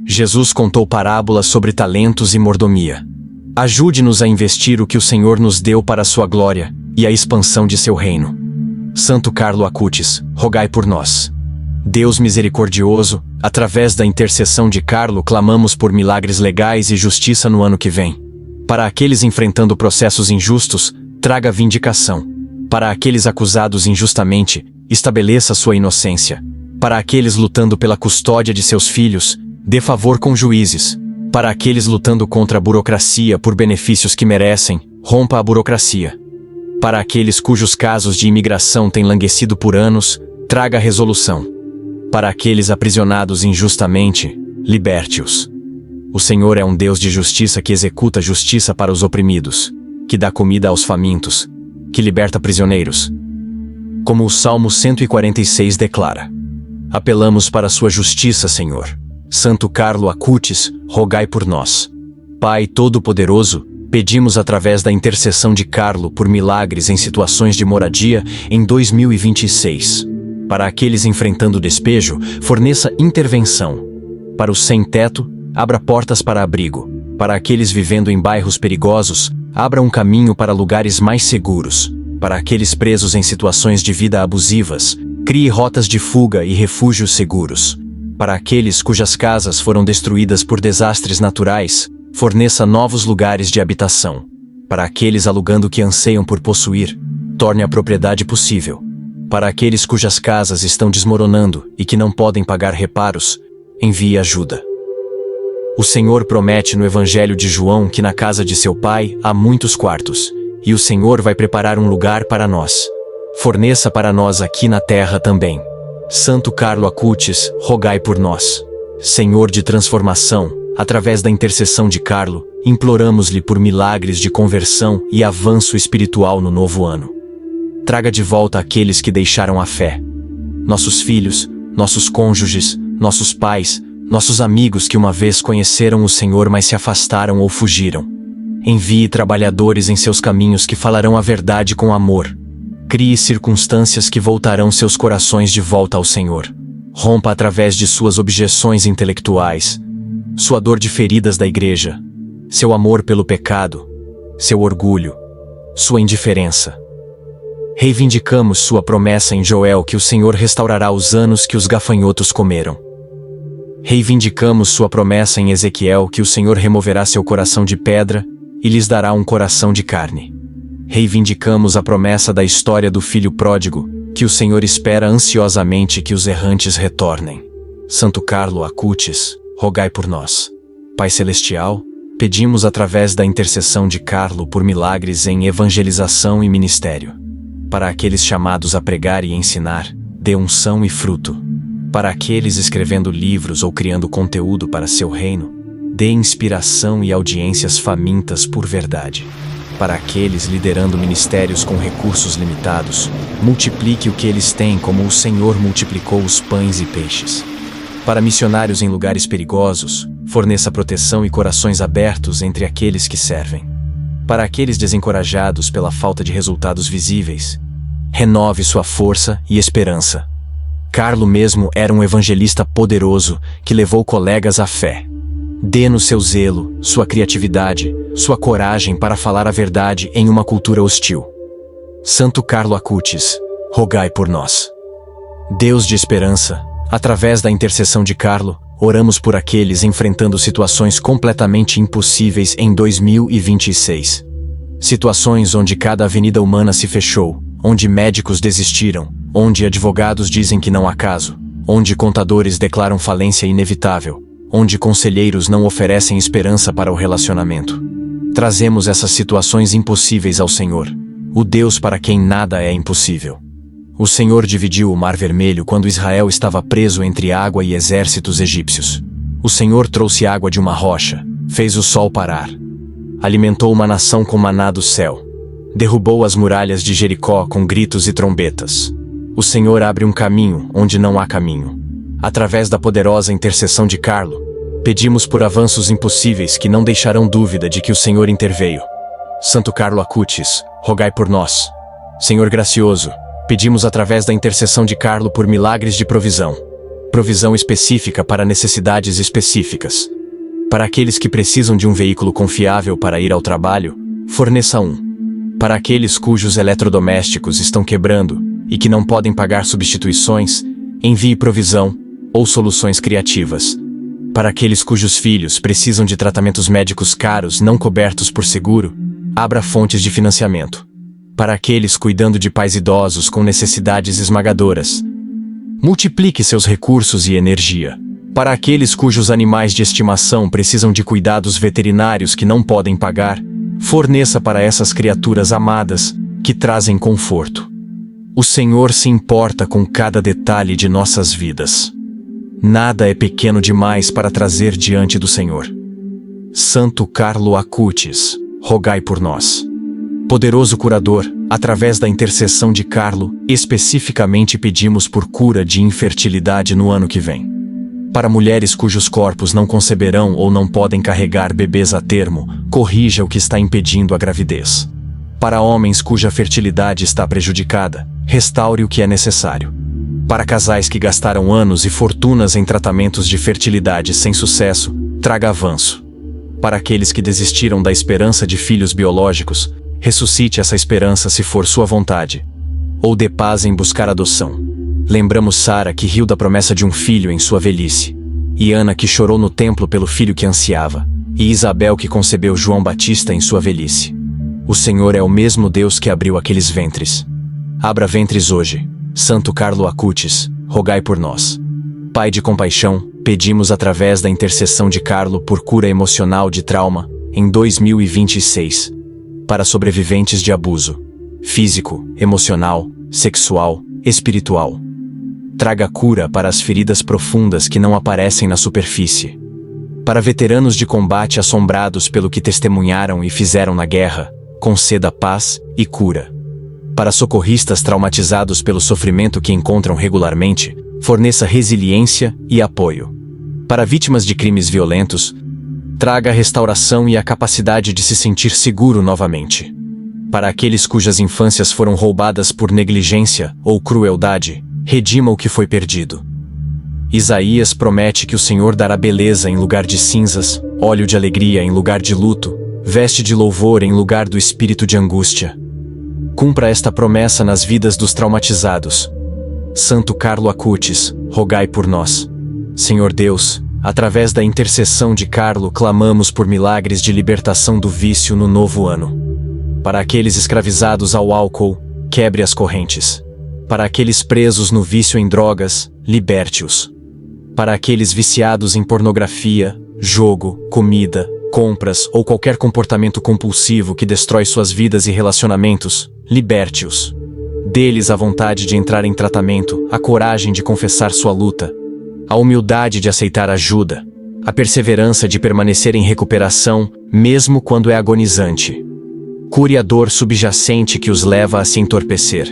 [SPEAKER 1] Jesus contou parábolas sobre talentos e mordomia. Ajude-nos a investir o que o Senhor nos deu para a sua glória e a expansão de seu reino. Santo Carlo Acutis, rogai por nós. Deus misericordioso, através da intercessão de Carlo clamamos por milagres legais e justiça no ano que vem. Para aqueles enfrentando processos injustos, traga vindicação. Para aqueles acusados injustamente, estabeleça sua inocência. Para aqueles lutando pela custódia de seus filhos, dê favor com juízes. Para aqueles lutando contra a burocracia por benefícios que merecem, rompa a burocracia. Para aqueles cujos casos de imigração têm languecido por anos, traga resolução. Para aqueles aprisionados injustamente, liberte-os. O Senhor é um Deus de justiça que executa justiça para os oprimidos, que dá comida aos famintos, que liberta prisioneiros. Como o Salmo 146 declara: apelamos para sua justiça, Senhor. Santo Carlo Acutis, rogai por nós. Pai Todo-Poderoso, pedimos através da intercessão de Carlo por milagres em situações de moradia em 2026. Para aqueles enfrentando despejo, forneça intervenção. Para os sem-teto, abra portas para abrigo. Para aqueles vivendo em bairros perigosos, abra um caminho para lugares mais seguros. Para aqueles presos em situações de vida abusivas, crie rotas de fuga e refúgios seguros. Para aqueles cujas casas foram destruídas por desastres naturais, forneça novos lugares de habitação. Para aqueles alugando que anseiam por possuir, torne a propriedade possível. Para aqueles cujas casas estão desmoronando e que não podem pagar reparos, envie ajuda. O Senhor promete no Evangelho de João que na casa de seu Pai há muitos quartos, e o Senhor vai preparar um lugar para nós. Forneça para nós aqui na terra também. Santo Carlo Acutis, rogai por nós. Senhor de transformação, através da intercessão de Carlo, imploramos-lhe por milagres de conversão e avanço espiritual no novo ano. Traga de volta aqueles que deixaram a fé. Nossos filhos, nossos cônjuges, nossos pais, nossos amigos que uma vez conheceram o Senhor, mas se afastaram ou fugiram. Envie trabalhadores em seus caminhos que falarão a verdade com amor. Crie circunstâncias que voltarão seus corações de volta ao Senhor. Rompa através de suas objeções intelectuais, sua dor de feridas da igreja, seu amor pelo pecado, seu orgulho, sua indiferença. Reivindicamos sua promessa em Joel que o Senhor restaurará os anos que os gafanhotos comeram. Reivindicamos sua promessa em Ezequiel que o Senhor removerá seu coração de pedra e lhes dará um coração de carne. Reivindicamos a promessa da história do filho pródigo, que o Senhor espera ansiosamente que os errantes retornem. Santo Carlo Acutis, rogai por nós. Pai Celestial, pedimos através da intercessão de Carlo por milagres em evangelização e ministério. Para aqueles chamados a pregar e ensinar, dê unção e fruto. Para aqueles escrevendo livros ou criando conteúdo para seu reino, dê inspiração e audiências famintas por verdade. Para aqueles liderando ministérios com recursos limitados, multiplique o que eles têm como o Senhor multiplicou os pães e peixes. Para missionários em lugares perigosos, forneça proteção e corações abertos entre aqueles que servem. Para aqueles desencorajados pela falta de resultados visíveis, renove sua força e esperança. Carlo mesmo era um evangelista poderoso que levou colegas à fé. Dê-nos seu zelo, sua criatividade, sua coragem para falar a verdade em uma cultura hostil. Santo Carlo Acutis, rogai por nós. Deus de esperança, através da intercessão de Carlo, oramos por aqueles enfrentando situações completamente impossíveis em 2026. Situações onde cada avenida humana se fechou, onde médicos desistiram, onde advogados dizem que não há caso, onde contadores declaram falência inevitável, onde conselheiros não oferecem esperança para o relacionamento. Trazemos essas situações impossíveis ao Senhor, o Deus para quem nada é impossível. O Senhor dividiu o Mar Vermelho quando Israel estava preso entre água e exércitos egípcios. O Senhor trouxe água de uma rocha, fez o sol parar. Alimentou uma nação com maná do céu. Derrubou as muralhas de Jericó com gritos e trombetas. O Senhor abre um caminho onde não há caminho. Através da poderosa intercessão de Carlo, pedimos por avanços impossíveis que não deixarão dúvida de que o Senhor interveio. Santo Carlo Acutis, rogai por nós. Senhor gracioso, pedimos através da intercessão de Carlo por milagres de provisão. Provisão específica para necessidades específicas. Para aqueles que precisam de um veículo confiável para ir ao trabalho, forneça um. Para aqueles cujos eletrodomésticos estão quebrando e que não podem pagar substituições, envie provisão ou soluções criativas. Para aqueles cujos filhos precisam de tratamentos médicos caros não cobertos por seguro, abra fontes de financiamento. Para aqueles cuidando de pais idosos com necessidades esmagadoras, multiplique seus recursos e energia. Para aqueles cujos animais de estimação precisam de cuidados veterinários que não podem pagar, forneça para essas criaturas amadas que trazem conforto. O Senhor se importa com cada detalhe de nossas vidas. Nada é pequeno demais para trazer diante do Senhor. Santo Carlo Acutis, rogai por nós. Poderoso curador, através da intercessão de Carlo, especificamente pedimos por cura de infertilidade no ano que vem. Para mulheres cujos corpos não conceberão ou não podem carregar bebês a termo, corrija o que está impedindo a gravidez. Para homens cuja fertilidade está prejudicada, restaure o que é necessário. Para casais que gastaram anos e fortunas em tratamentos de fertilidade sem sucesso, traga avanço. Para aqueles que desistiram da esperança de filhos biológicos, ressuscite essa esperança se for sua vontade. Ou dê paz em buscar adoção. Lembramos Sara que riu da promessa de um filho em sua velhice, e Ana que chorou no templo pelo filho que ansiava, e Isabel que concebeu João Batista em sua velhice. O Senhor é o mesmo Deus que abriu aqueles ventres. Abra ventres hoje. Santo Carlo Acutis, rogai por nós. Pai de compaixão, pedimos através da intercessão de Carlo por cura emocional de trauma, em 2026, para sobreviventes de abuso físico, emocional, sexual, espiritual. Traga cura para as feridas profundas que não aparecem na superfície. Para veteranos de combate assombrados pelo que testemunharam e fizeram na guerra, conceda paz e cura. Para socorristas traumatizados pelo sofrimento que encontram regularmente, forneça resiliência e apoio. Para vítimas de crimes violentos, traga a restauração e a capacidade de se sentir seguro novamente. Para aqueles cujas infâncias foram roubadas por negligência ou crueldade, redima o que foi perdido. Isaías promete que o Senhor dará beleza em lugar de cinzas, óleo de alegria em lugar de luto, veste de louvor em lugar do espírito de angústia. Cumpra esta promessa nas vidas dos traumatizados. Santo Carlo Acutis, rogai por nós. Senhor Deus, através da intercessão de Carlo, clamamos por milagres de libertação do vício no novo ano. Para aqueles escravizados ao álcool, quebre as correntes. Para aqueles presos no vício em drogas, liberte-os. Para aqueles viciados em pornografia, jogo, comida, compras ou qualquer comportamento compulsivo que destrói suas vidas e relacionamentos, liberte-os. Dê-lhes a vontade de entrar em tratamento, a coragem de confessar sua luta, a humildade de aceitar ajuda, a perseverança de permanecer em recuperação, mesmo quando é agonizante. Cure a dor subjacente que os leva a se entorpecer.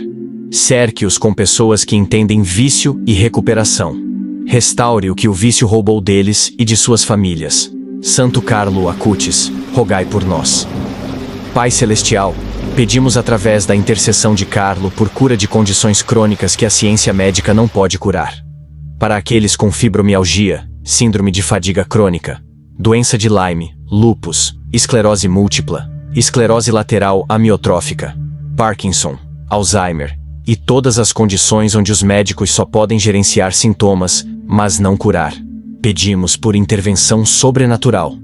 [SPEAKER 1] Cerque-os com pessoas que entendem vício e recuperação. Restaure o que o vício roubou deles e de suas famílias. Santo Carlo Acutis, rogai por nós. Pai Celestial, pedimos através da intercessão de Carlo por cura de condições crônicas que a ciência médica não pode curar. Para aqueles com fibromialgia, síndrome de fadiga crônica, doença de Lyme, lúpus, esclerose múltipla, esclerose lateral amiotrófica, Parkinson, Alzheimer, e todas as condições onde os médicos só podem gerenciar sintomas, mas não curar. Pedimos por intervenção sobrenatural.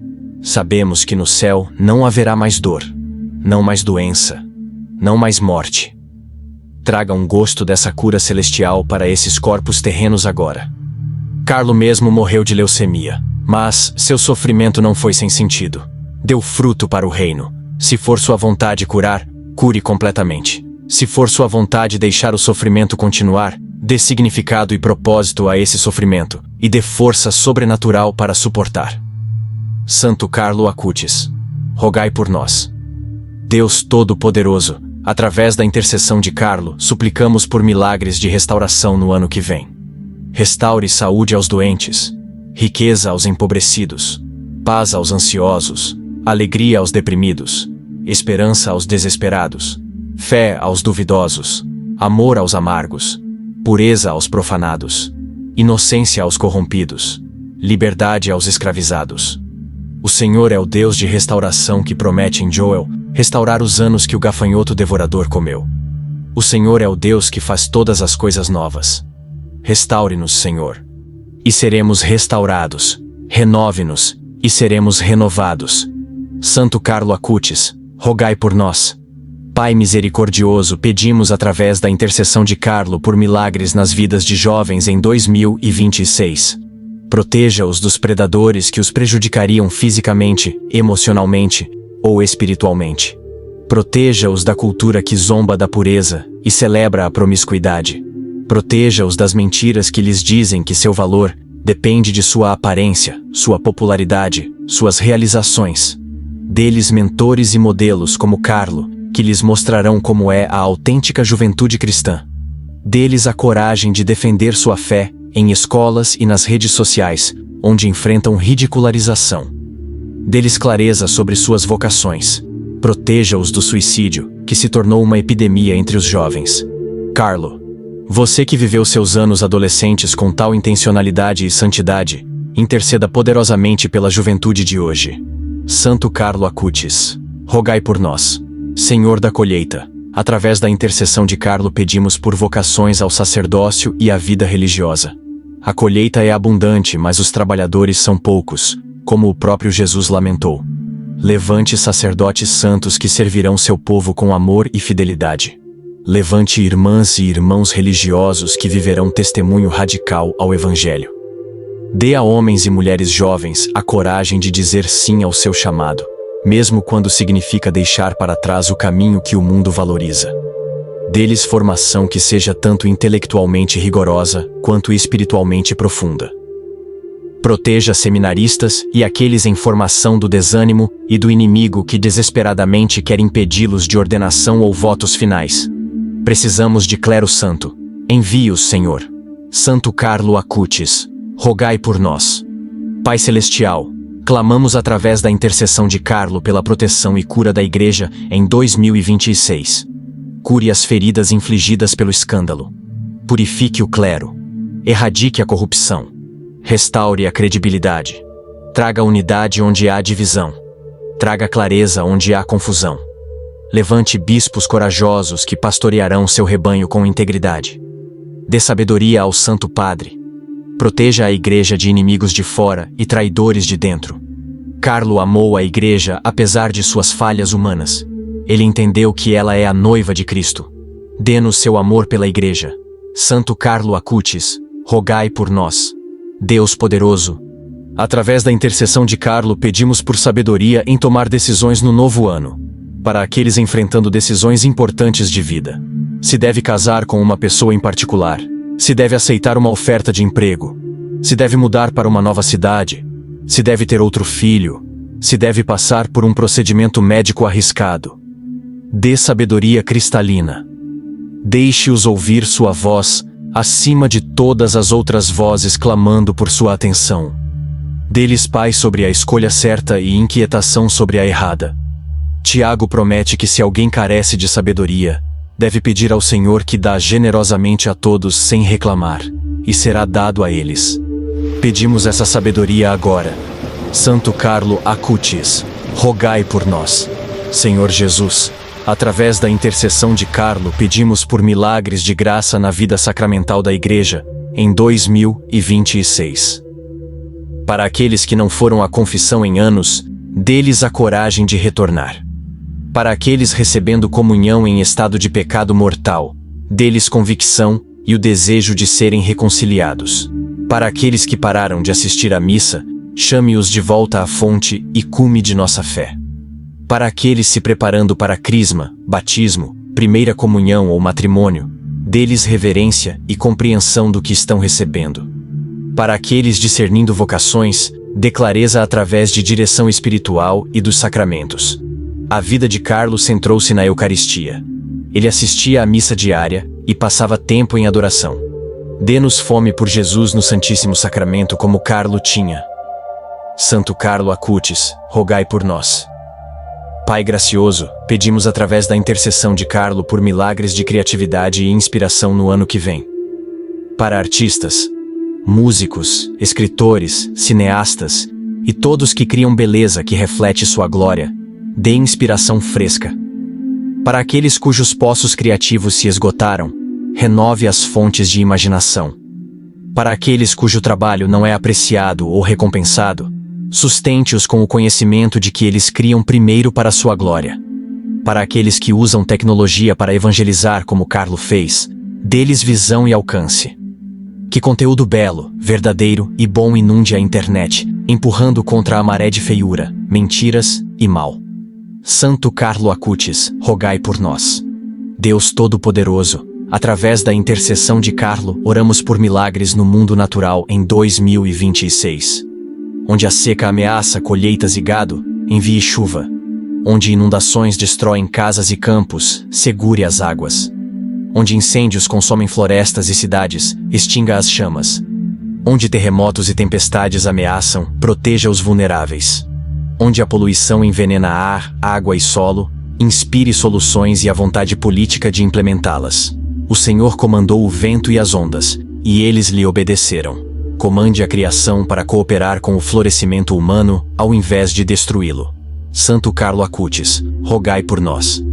[SPEAKER 1] Sabemos que no céu não haverá mais dor, não mais doença, não mais morte. Traga um gosto dessa cura celestial para esses corpos terrenos agora. Carlo mesmo morreu de leucemia, mas seu sofrimento não foi sem sentido. Deu fruto para o reino. Se for sua vontade curar, cure completamente. Se for sua vontade deixar o sofrimento continuar, dê significado e propósito a esse sofrimento, e dê força sobrenatural para suportar. Santo Carlo Acutis, rogai por nós. Deus Todo-Poderoso, através da intercessão de Carlo, suplicamos por milagres de restauração no ano que vem. Restaure saúde aos doentes, riqueza aos empobrecidos, paz aos ansiosos, alegria aos deprimidos, esperança aos desesperados, fé aos duvidosos, amor aos amargos, pureza aos profanados, inocência aos corrompidos, liberdade aos escravizados. O Senhor é o Deus de restauração que promete em Joel restaurar os anos que o gafanhoto devorador comeu. O Senhor é o Deus que faz todas as coisas novas. Restaure-nos, Senhor, e seremos restaurados. Renove-nos, e seremos renovados. Santo Carlo Acutis, rogai por nós. Pai misericordioso, pedimos através da intercessão de Carlo por milagres nas vidas de jovens em 2026. Proteja-os dos predadores que os prejudicariam fisicamente, emocionalmente ou espiritualmente. Proteja-os da cultura que zomba da pureza e celebra a promiscuidade. Proteja-os das mentiras que lhes dizem que seu valor depende de sua aparência, sua popularidade, suas realizações. Dê-lhes mentores e modelos como Carlo, que lhes mostrarão como é a autêntica juventude cristã. Dê-lhes a coragem de defender sua fé em escolas e nas redes sociais, onde enfrentam ridicularização. Dê-lhes clareza sobre suas vocações. Proteja-os do suicídio, que se tornou uma epidemia entre os jovens. Carlo, você que viveu seus anos adolescentes com tal intencionalidade e santidade, interceda poderosamente pela juventude de hoje. Santo Carlo Acutis, rogai por nós. Senhor da colheita, através da intercessão de Carlo pedimos por vocações ao sacerdócio e à vida religiosa. A colheita é abundante, mas os trabalhadores são poucos, como o próprio Jesus lamentou. Levante sacerdotes santos que servirão seu povo com amor e fidelidade. Levante irmãs e irmãos religiosos que viverão testemunho radical ao Evangelho. Dê a homens e mulheres jovens a coragem de dizer sim ao seu chamado, mesmo quando significa deixar para trás o caminho que o mundo valoriza. Dê-lhes formação que seja tanto intelectualmente rigorosa quanto espiritualmente profunda. Proteja seminaristas e aqueles em formação do desânimo e do inimigo que desesperadamente quer impedi-los de ordenação ou votos finais. Precisamos de clero santo. Envie-os, Senhor. Santo Carlo Acutis, rogai por nós. Pai Celestial, clamamos através da intercessão de Carlo pela proteção e cura da Igreja em 2026. Cure as feridas infligidas pelo escândalo. Purifique o clero. Erradique a corrupção. Restaure a credibilidade. Traga unidade onde há divisão. Traga clareza onde há confusão. Levante bispos corajosos que pastorearão seu rebanho com integridade. Dê sabedoria ao Santo Padre. Proteja a Igreja de inimigos de fora e traidores de dentro. Carlo amou a Igreja apesar de suas falhas humanas. Ele entendeu que ela é a noiva de Cristo. Dê-nos seu amor pela Igreja. Santo Carlo Acutis, rogai por nós. Deus poderoso, através da intercessão de Carlo, pedimos por sabedoria em tomar decisões no novo ano, para aqueles enfrentando decisões importantes de vida. Se deve casar com uma pessoa em particular, se deve aceitar uma oferta de emprego, se deve mudar para uma nova cidade, se deve ter outro filho, se deve passar por um procedimento médico arriscado. Dê sabedoria cristalina. Deixe-os ouvir sua voz acima de todas as outras vozes clamando por sua atenção. Dê-lhes paz sobre a escolha certa e inquietação sobre a errada. Tiago promete que se alguém carece de sabedoria, deve pedir ao Senhor que dá generosamente a todos sem reclamar, e será dado a eles. Pedimos essa sabedoria agora. Santo Carlo Acutis, rogai por nós. Senhor Jesus, através da intercessão de Carlo, pedimos por milagres de graça na vida sacramental da Igreja em 2026. Para aqueles que não foram à confissão em anos, dê-lhes a coragem de retornar. Para aqueles recebendo comunhão em estado de pecado mortal, dê-lhes convicção e o desejo de serem reconciliados. Para aqueles que pararam de assistir à missa, chame-os de volta à fonte e cume de nossa fé. Para aqueles se preparando para crisma, batismo, primeira comunhão ou matrimônio, dê-lhes reverência e compreensão do que estão recebendo. Para aqueles discernindo vocações, dê clareza através de direção espiritual e dos sacramentos. A vida de Carlo centrou-se na Eucaristia. Ele assistia à missa diária e passava tempo em adoração. Dê-nos fome por Jesus no Santíssimo Sacramento como Carlo tinha. Santo Carlo Acutis, rogai por nós. Pai gracioso, pedimos através da intercessão de Carlo por milagres de criatividade e inspiração no ano que vem. Para artistas, músicos, escritores, cineastas e todos que criam beleza que reflete sua glória, dê inspiração fresca. Para aqueles cujos poços criativos se esgotaram, renove as fontes de imaginação. Para aqueles cujo trabalho não é apreciado ou recompensado, sustente-os com o conhecimento de que eles criam primeiro para sua glória. Para aqueles que usam tecnologia para evangelizar como Carlo fez, dê-lhes visão e alcance. Que conteúdo belo, verdadeiro e bom inunde a internet, empurrando contra a maré de feiura, mentiras e mal. Santo Carlo Acutis, rogai por nós. Deus Todo-Poderoso, através da intercessão de Carlo, oramos por milagres no mundo natural em 2026. Onde a seca ameaça colheitas e gado, envie chuva. Onde inundações destroem casas e campos, segure as águas. Onde incêndios consomem florestas e cidades, extinga as chamas. Onde terremotos e tempestades ameaçam, proteja os vulneráveis. Onde a poluição envenena ar, água e solo, inspire soluções e a vontade política de implementá-las. O Senhor comandou o vento e as ondas, e eles lhe obedeceram. Comande a criação para cooperar com o florescimento humano, ao invés de destruí-lo. Santo Carlo Acutis, rogai por nós.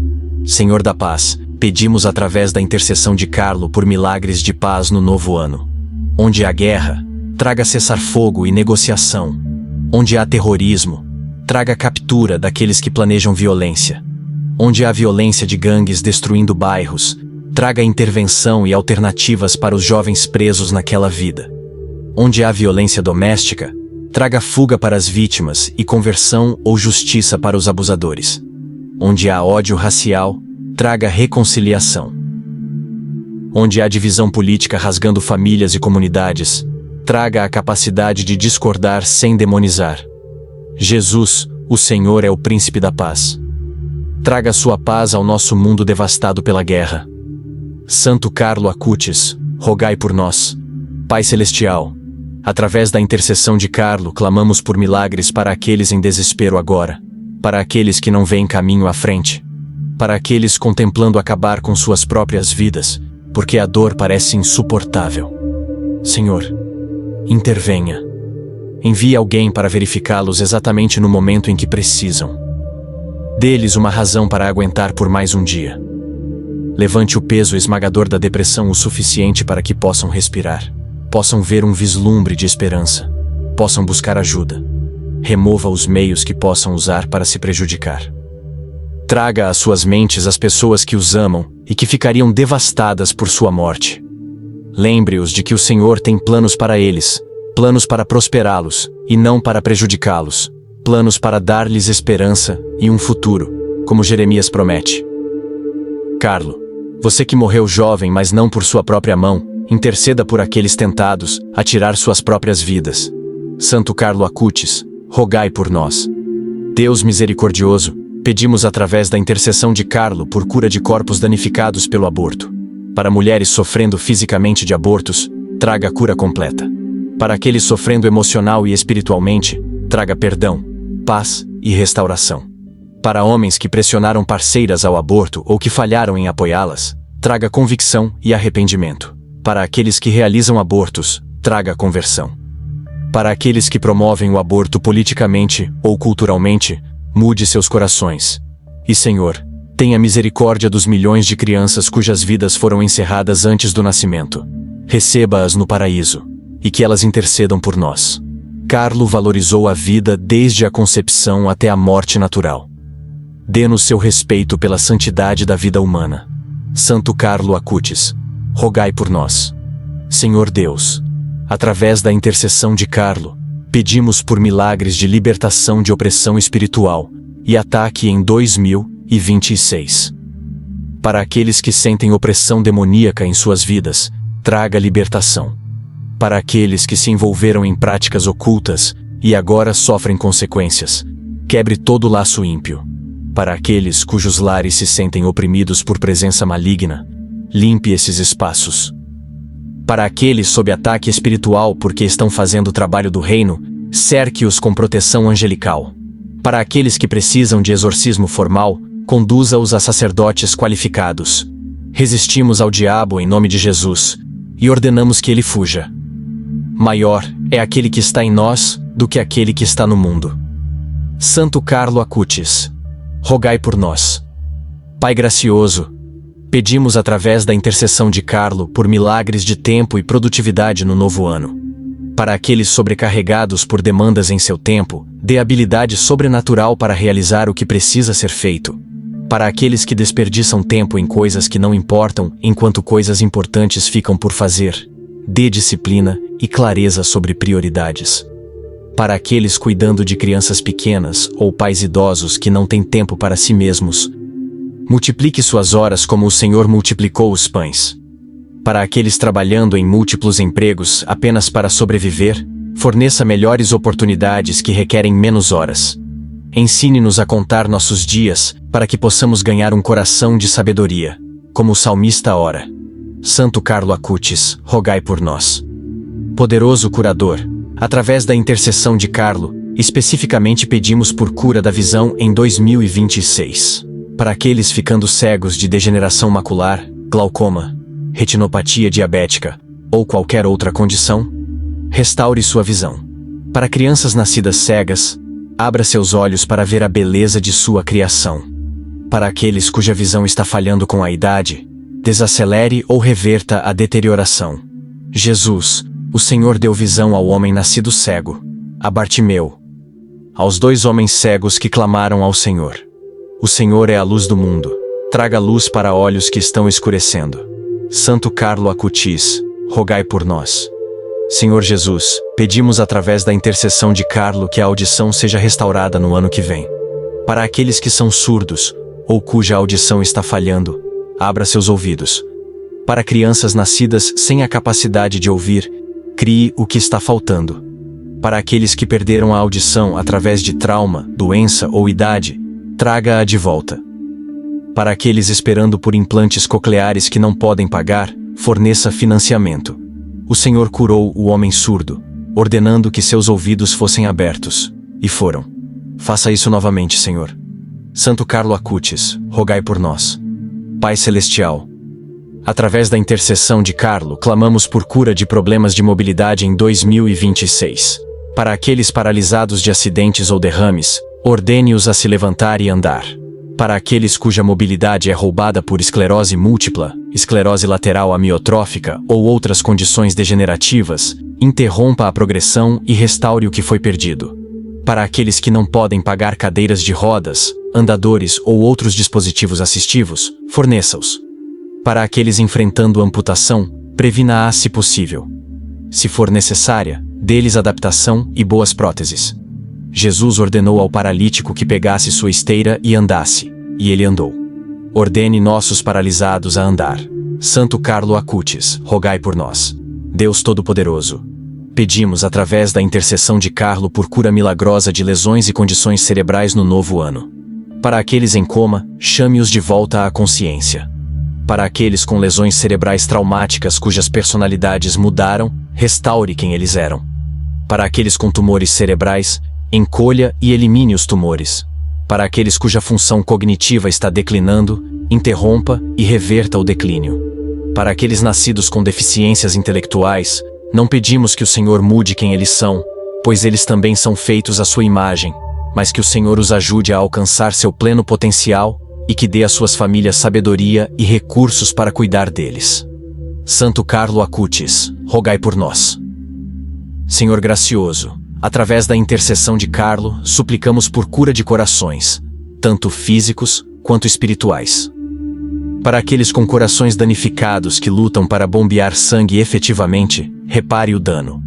[SPEAKER 1] Senhor da paz, pedimos através da intercessão de Carlo por milagres de paz no novo ano. Onde há guerra, traga cessar-fogo e negociação. Onde há terrorismo, traga captura daqueles que planejam violência. Onde há violência de gangues destruindo bairros, traga intervenção e alternativas para os jovens presos naquela vida. Onde há violência doméstica, traga fuga para as vítimas e conversão ou justiça para os abusadores. Onde há ódio racial, traga reconciliação. Onde há divisão política rasgando famílias e comunidades, traga a capacidade de discordar sem demonizar. Jesus, o Senhor, é o príncipe da paz. Traga sua paz ao nosso mundo devastado pela guerra. Santo Carlo Acutis, rogai por nós. Pai Celestial, através da intercessão de Carlo, clamamos por milagres para aqueles em desespero agora, para aqueles que não veem caminho à frente, para aqueles contemplando acabar com suas próprias vidas, porque a dor parece insuportável. Senhor, intervenha. Envie alguém para verificá-los exatamente no momento em que precisam. Dê-lhes uma razão para aguentar por mais um dia. Levante o peso esmagador da depressão o suficiente para que possam respirar, possam ver um vislumbre de esperança, possam buscar ajuda. Remova os meios que possam usar para se prejudicar. Traga às suas mentes as pessoas que os amam e que ficariam devastadas por sua morte. Lembre-os de que o Senhor tem planos para eles, planos para prosperá-los e não para prejudicá-los, planos para dar-lhes esperança e um futuro, como Jeremias promete. Carlo, você que morreu jovem, mas não por sua própria mão, interceda por aqueles tentados a tirar suas próprias vidas. Santo Carlo Acutis, rogai por nós. Deus misericordioso, pedimos através da intercessão de Carlo por cura de corpos danificados pelo aborto. Para mulheres sofrendo fisicamente de abortos, traga a cura completa. Para aqueles sofrendo emocional e espiritualmente, traga perdão, paz e restauração. Para homens que pressionaram parceiras ao aborto ou que falharam em apoiá-las, traga convicção e arrependimento. Para aqueles que realizam abortos, traga conversão. Para aqueles que promovem o aborto politicamente ou culturalmente, mude seus corações. E Senhor, tenha misericórdia dos milhões de crianças cujas vidas foram encerradas antes do nascimento. Receba-as no paraíso, e que elas intercedam por nós. Carlo valorizou a vida desde a concepção até a morte natural. Dê-nos seu respeito pela santidade da vida humana. Santo Carlo Acutis, rogai por nós. Senhor Deus, através da intercessão de Carlo, pedimos por milagres de libertação de opressão espiritual e ataque em 2026. Para aqueles que sentem opressão demoníaca em suas vidas, traga libertação. Para aqueles que se envolveram em práticas ocultas e agora sofrem consequências, quebre todo laço ímpio. Para aqueles cujos lares se sentem oprimidos por presença maligna, limpe esses espaços. Para aqueles sob ataque espiritual porque estão fazendo o trabalho do reino, cerque-os com proteção angelical. Para aqueles que precisam de exorcismo formal, conduza-os a sacerdotes qualificados. Resistimos ao diabo em nome de Jesus e ordenamos que ele fuja. Maior é aquele que está em nós do que aquele que está no mundo. Santo Carlo Acutis, rogai por nós. Pai gracioso, pedimos através da intercessão de Carlo por milagres de tempo e produtividade no novo ano. Para aqueles sobrecarregados por demandas em seu tempo, dê habilidade sobrenatural para realizar o que precisa ser feito. Para aqueles que desperdiçam tempo em coisas que não importam enquanto coisas importantes ficam por fazer, dê disciplina e clareza sobre prioridades. Para aqueles cuidando de crianças pequenas ou pais idosos que não têm tempo para si mesmos, multiplique suas horas como o Senhor multiplicou os pães. Para aqueles trabalhando em múltiplos empregos apenas para sobreviver, forneça melhores oportunidades que requerem menos horas. Ensine-nos a contar nossos dias para que possamos ganhar um coração de sabedoria, como o salmista ora. Santo Carlo Acutis, rogai por nós. Poderoso curador, através da intercessão de Carlo, especificamente pedimos por cura da visão em 2026. Para aqueles ficando cegos de degeneração macular, glaucoma, retinopatia diabética ou qualquer outra condição, restaure sua visão. Para crianças nascidas cegas, abra seus olhos para ver a beleza de sua criação. Para aqueles cuja visão está falhando com a idade, desacelere ou reverta a deterioração. Jesus, o Senhor deu visão ao homem nascido cego, a Bartimeu. Aos 2 homens cegos que clamaram ao Senhor. O Senhor é a luz do mundo. traga luz para olhos que estão escurecendo. Santo Carlo Acutis, rogai por nós. Senhor Jesus, pedimos através da intercessão de Carlo que a audição seja restaurada no ano que vem. Para aqueles que são surdos, ou cuja audição está falhando, abra seus ouvidos. Para crianças nascidas sem a capacidade de ouvir, crie o que está faltando. Para aqueles que perderam a audição através de trauma, doença ou idade, traga-a de volta. Para aqueles esperando por implantes cocleares que não podem pagar, forneça financiamento. O Senhor curou o homem surdo, ordenando que seus ouvidos fossem abertos, e foram. Faça isso novamente, Senhor. Santo Carlo Acutis, rogai por nós. Pai Celestial, através da intercessão de Carlo, clamamos por cura de problemas de mobilidade em 2026. Para aqueles paralisados de acidentes ou derrames, ordene-os a se levantar e andar. Para aqueles cuja mobilidade é roubada por esclerose múltipla, esclerose lateral amiotrófica ou outras condições degenerativas, interrompa a progressão e restaure o que foi perdido. Para aqueles que não podem pagar cadeiras de rodas, andadores ou outros dispositivos assistivos, forneça-os. Para aqueles enfrentando amputação, previna-a se possível. Se for necessária, dê-lhes adaptação e boas próteses. Jesus ordenou ao paralítico que pegasse sua esteira e andasse, e ele andou. Ordene nossos paralisados a andar. Santo Carlo Acutis, rogai por nós. Deus Todo-Poderoso, pedimos através da intercessão de Carlo por cura milagrosa de lesões e condições cerebrais no novo ano. Para aqueles em coma, chame-os de volta à consciência. Para aqueles com lesões cerebrais traumáticas cujas personalidades mudaram, restaure quem eles eram. Para aqueles com tumores cerebrais, encolha e elimine os tumores. Para aqueles cuja função cognitiva está declinando, interrompa e reverta o declínio. Para aqueles nascidos com deficiências intelectuais, não pedimos que o Senhor mude quem eles são, pois eles também são feitos à sua imagem, mas que o Senhor os ajude a alcançar seu pleno potencial e que dê às suas famílias sabedoria e recursos para cuidar deles. Santo Carlo Acutis, rogai por nós. Senhor gracioso, através da intercessão de Carlo, suplicamos por cura de corações, tanto físicos quanto espirituais. Para aqueles com corações danificados que lutam para bombear sangue efetivamente, repare o dano.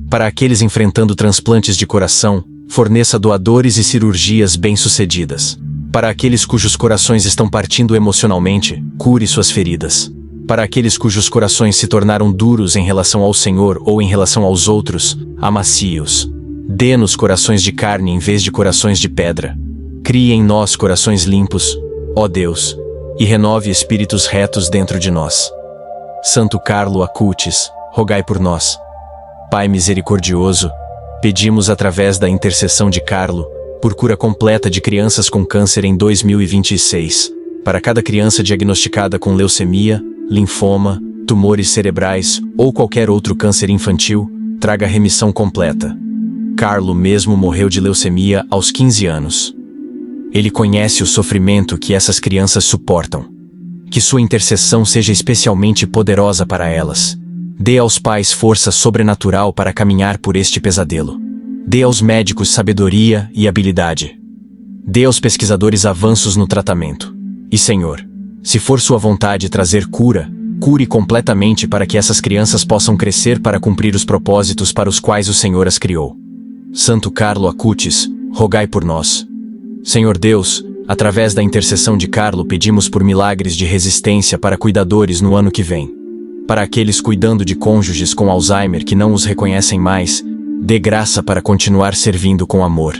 [SPEAKER 1] Para aqueles enfrentando transplantes de coração, forneça doadores e cirurgias bem-sucedidas. Para aqueles cujos corações estão partindo emocionalmente, cure suas feridas. Para aqueles cujos corações se tornaram duros em relação ao Senhor ou em relação aos outros, amacie-os. Dê-nos corações de carne em vez de corações de pedra. Crie em nós corações limpos, ó Deus, e renove espíritos retos dentro de nós. Santo Carlo Acutis, rogai por nós. Pai misericordioso, pedimos através da intercessão de Carlo, por cura completa de crianças com câncer em 2026, para cada criança diagnosticada com leucemia, linfoma, tumores cerebrais ou qualquer outro câncer infantil, traga remissão completa. Carlo mesmo morreu de leucemia aos 15 anos. Ele conhece o sofrimento que essas crianças suportam. Que sua intercessão seja especialmente poderosa para elas. Dê aos pais força sobrenatural para caminhar por este pesadelo. Dê aos médicos sabedoria e habilidade. Dê aos pesquisadores avanços no tratamento. E Senhor, se for sua vontade trazer cura, cure completamente para que essas crianças possam crescer para cumprir os propósitos para os quais o Senhor as criou. Santo Carlo Acutis, rogai por nós. Senhor Deus, através da intercessão de Carlo pedimos por milagres de resistência para cuidadores no ano que vem. Para aqueles cuidando de cônjuges com Alzheimer que não os reconhecem mais, dê graça para continuar servindo com amor.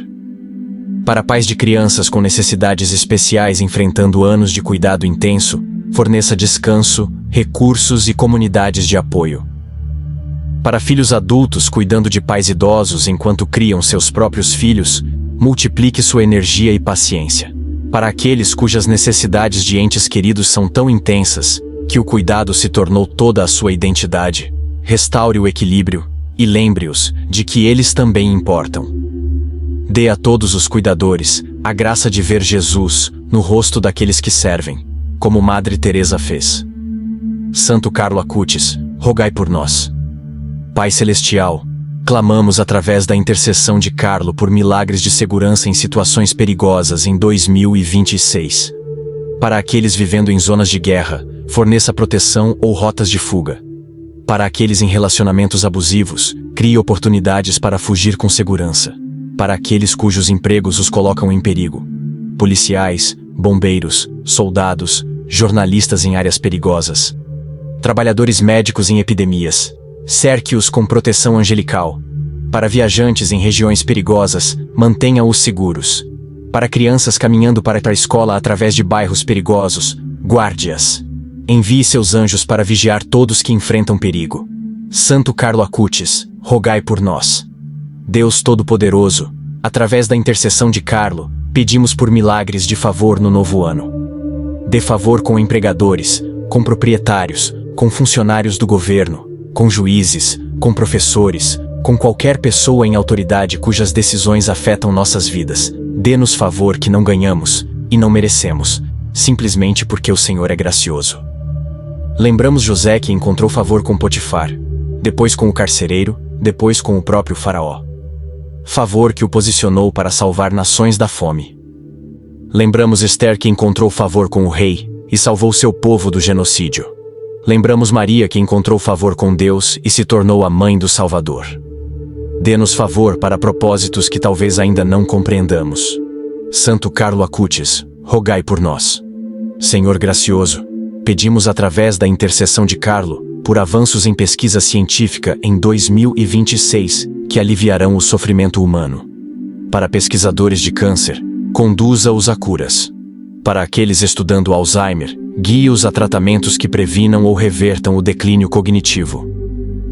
[SPEAKER 1] Para pais de crianças com necessidades especiais enfrentando anos de cuidado intenso, forneça descanso, recursos e comunidades de apoio. Para filhos adultos cuidando de pais idosos enquanto criam seus próprios filhos, multiplique sua energia e paciência. Para aqueles cujas necessidades de entes queridos são tão intensas que o cuidado se tornou toda a sua identidade, restaure o equilíbrio e lembre-os de que eles também importam. Dê a todos os cuidadores a graça de ver Jesus no rosto daqueles que servem, como Madre Teresa fez. Santo Carlo Acutis, rogai por nós. Pai Celestial, clamamos através da intercessão de Carlo por milagres de segurança em situações perigosas em 2026. Para aqueles vivendo em zonas de guerra, forneça proteção ou rotas de fuga. Para aqueles em relacionamentos abusivos, crie oportunidades para fugir com segurança. Para aqueles cujos empregos os colocam em perigo. Policiais, bombeiros, soldados, jornalistas em áreas perigosas. Trabalhadores médicos em epidemias. Cerque-os com proteção angelical. Para viajantes em regiões perigosas, mantenha-os seguros. Para crianças caminhando para a escola através de bairros perigosos, guarde-as. Envie seus anjos para vigiar todos que enfrentam perigo. Santo Carlo Acutis, rogai por nós. Deus Todo-Poderoso, através da intercessão de Carlo, pedimos por milagres de favor no novo ano. Dê favor com empregadores, com proprietários, com funcionários do governo, com juízes, com professores, com qualquer pessoa em autoridade cujas decisões afetam nossas vidas. Dê-nos favor que não ganhamos e não merecemos, simplesmente porque o Senhor é gracioso. Lembramos José que encontrou favor com Potifar, depois com o carcereiro, depois com o próprio faraó. Favor que o posicionou para salvar nações da fome. Lembramos Esther que encontrou favor com o rei e salvou seu povo do genocídio. Lembramos Maria que encontrou favor com Deus e se tornou a mãe do Salvador. Dê-nos favor para propósitos que talvez ainda não compreendamos. Santo Carlo Acutis, rogai por nós. Senhor gracioso, pedimos através da intercessão de Carlo, por avanços em pesquisa científica em 2026, que aliviarão o sofrimento humano. Para pesquisadores de câncer, conduza-os a curas. Para aqueles estudando Alzheimer, guie-os a tratamentos que previnam ou revertam o declínio cognitivo.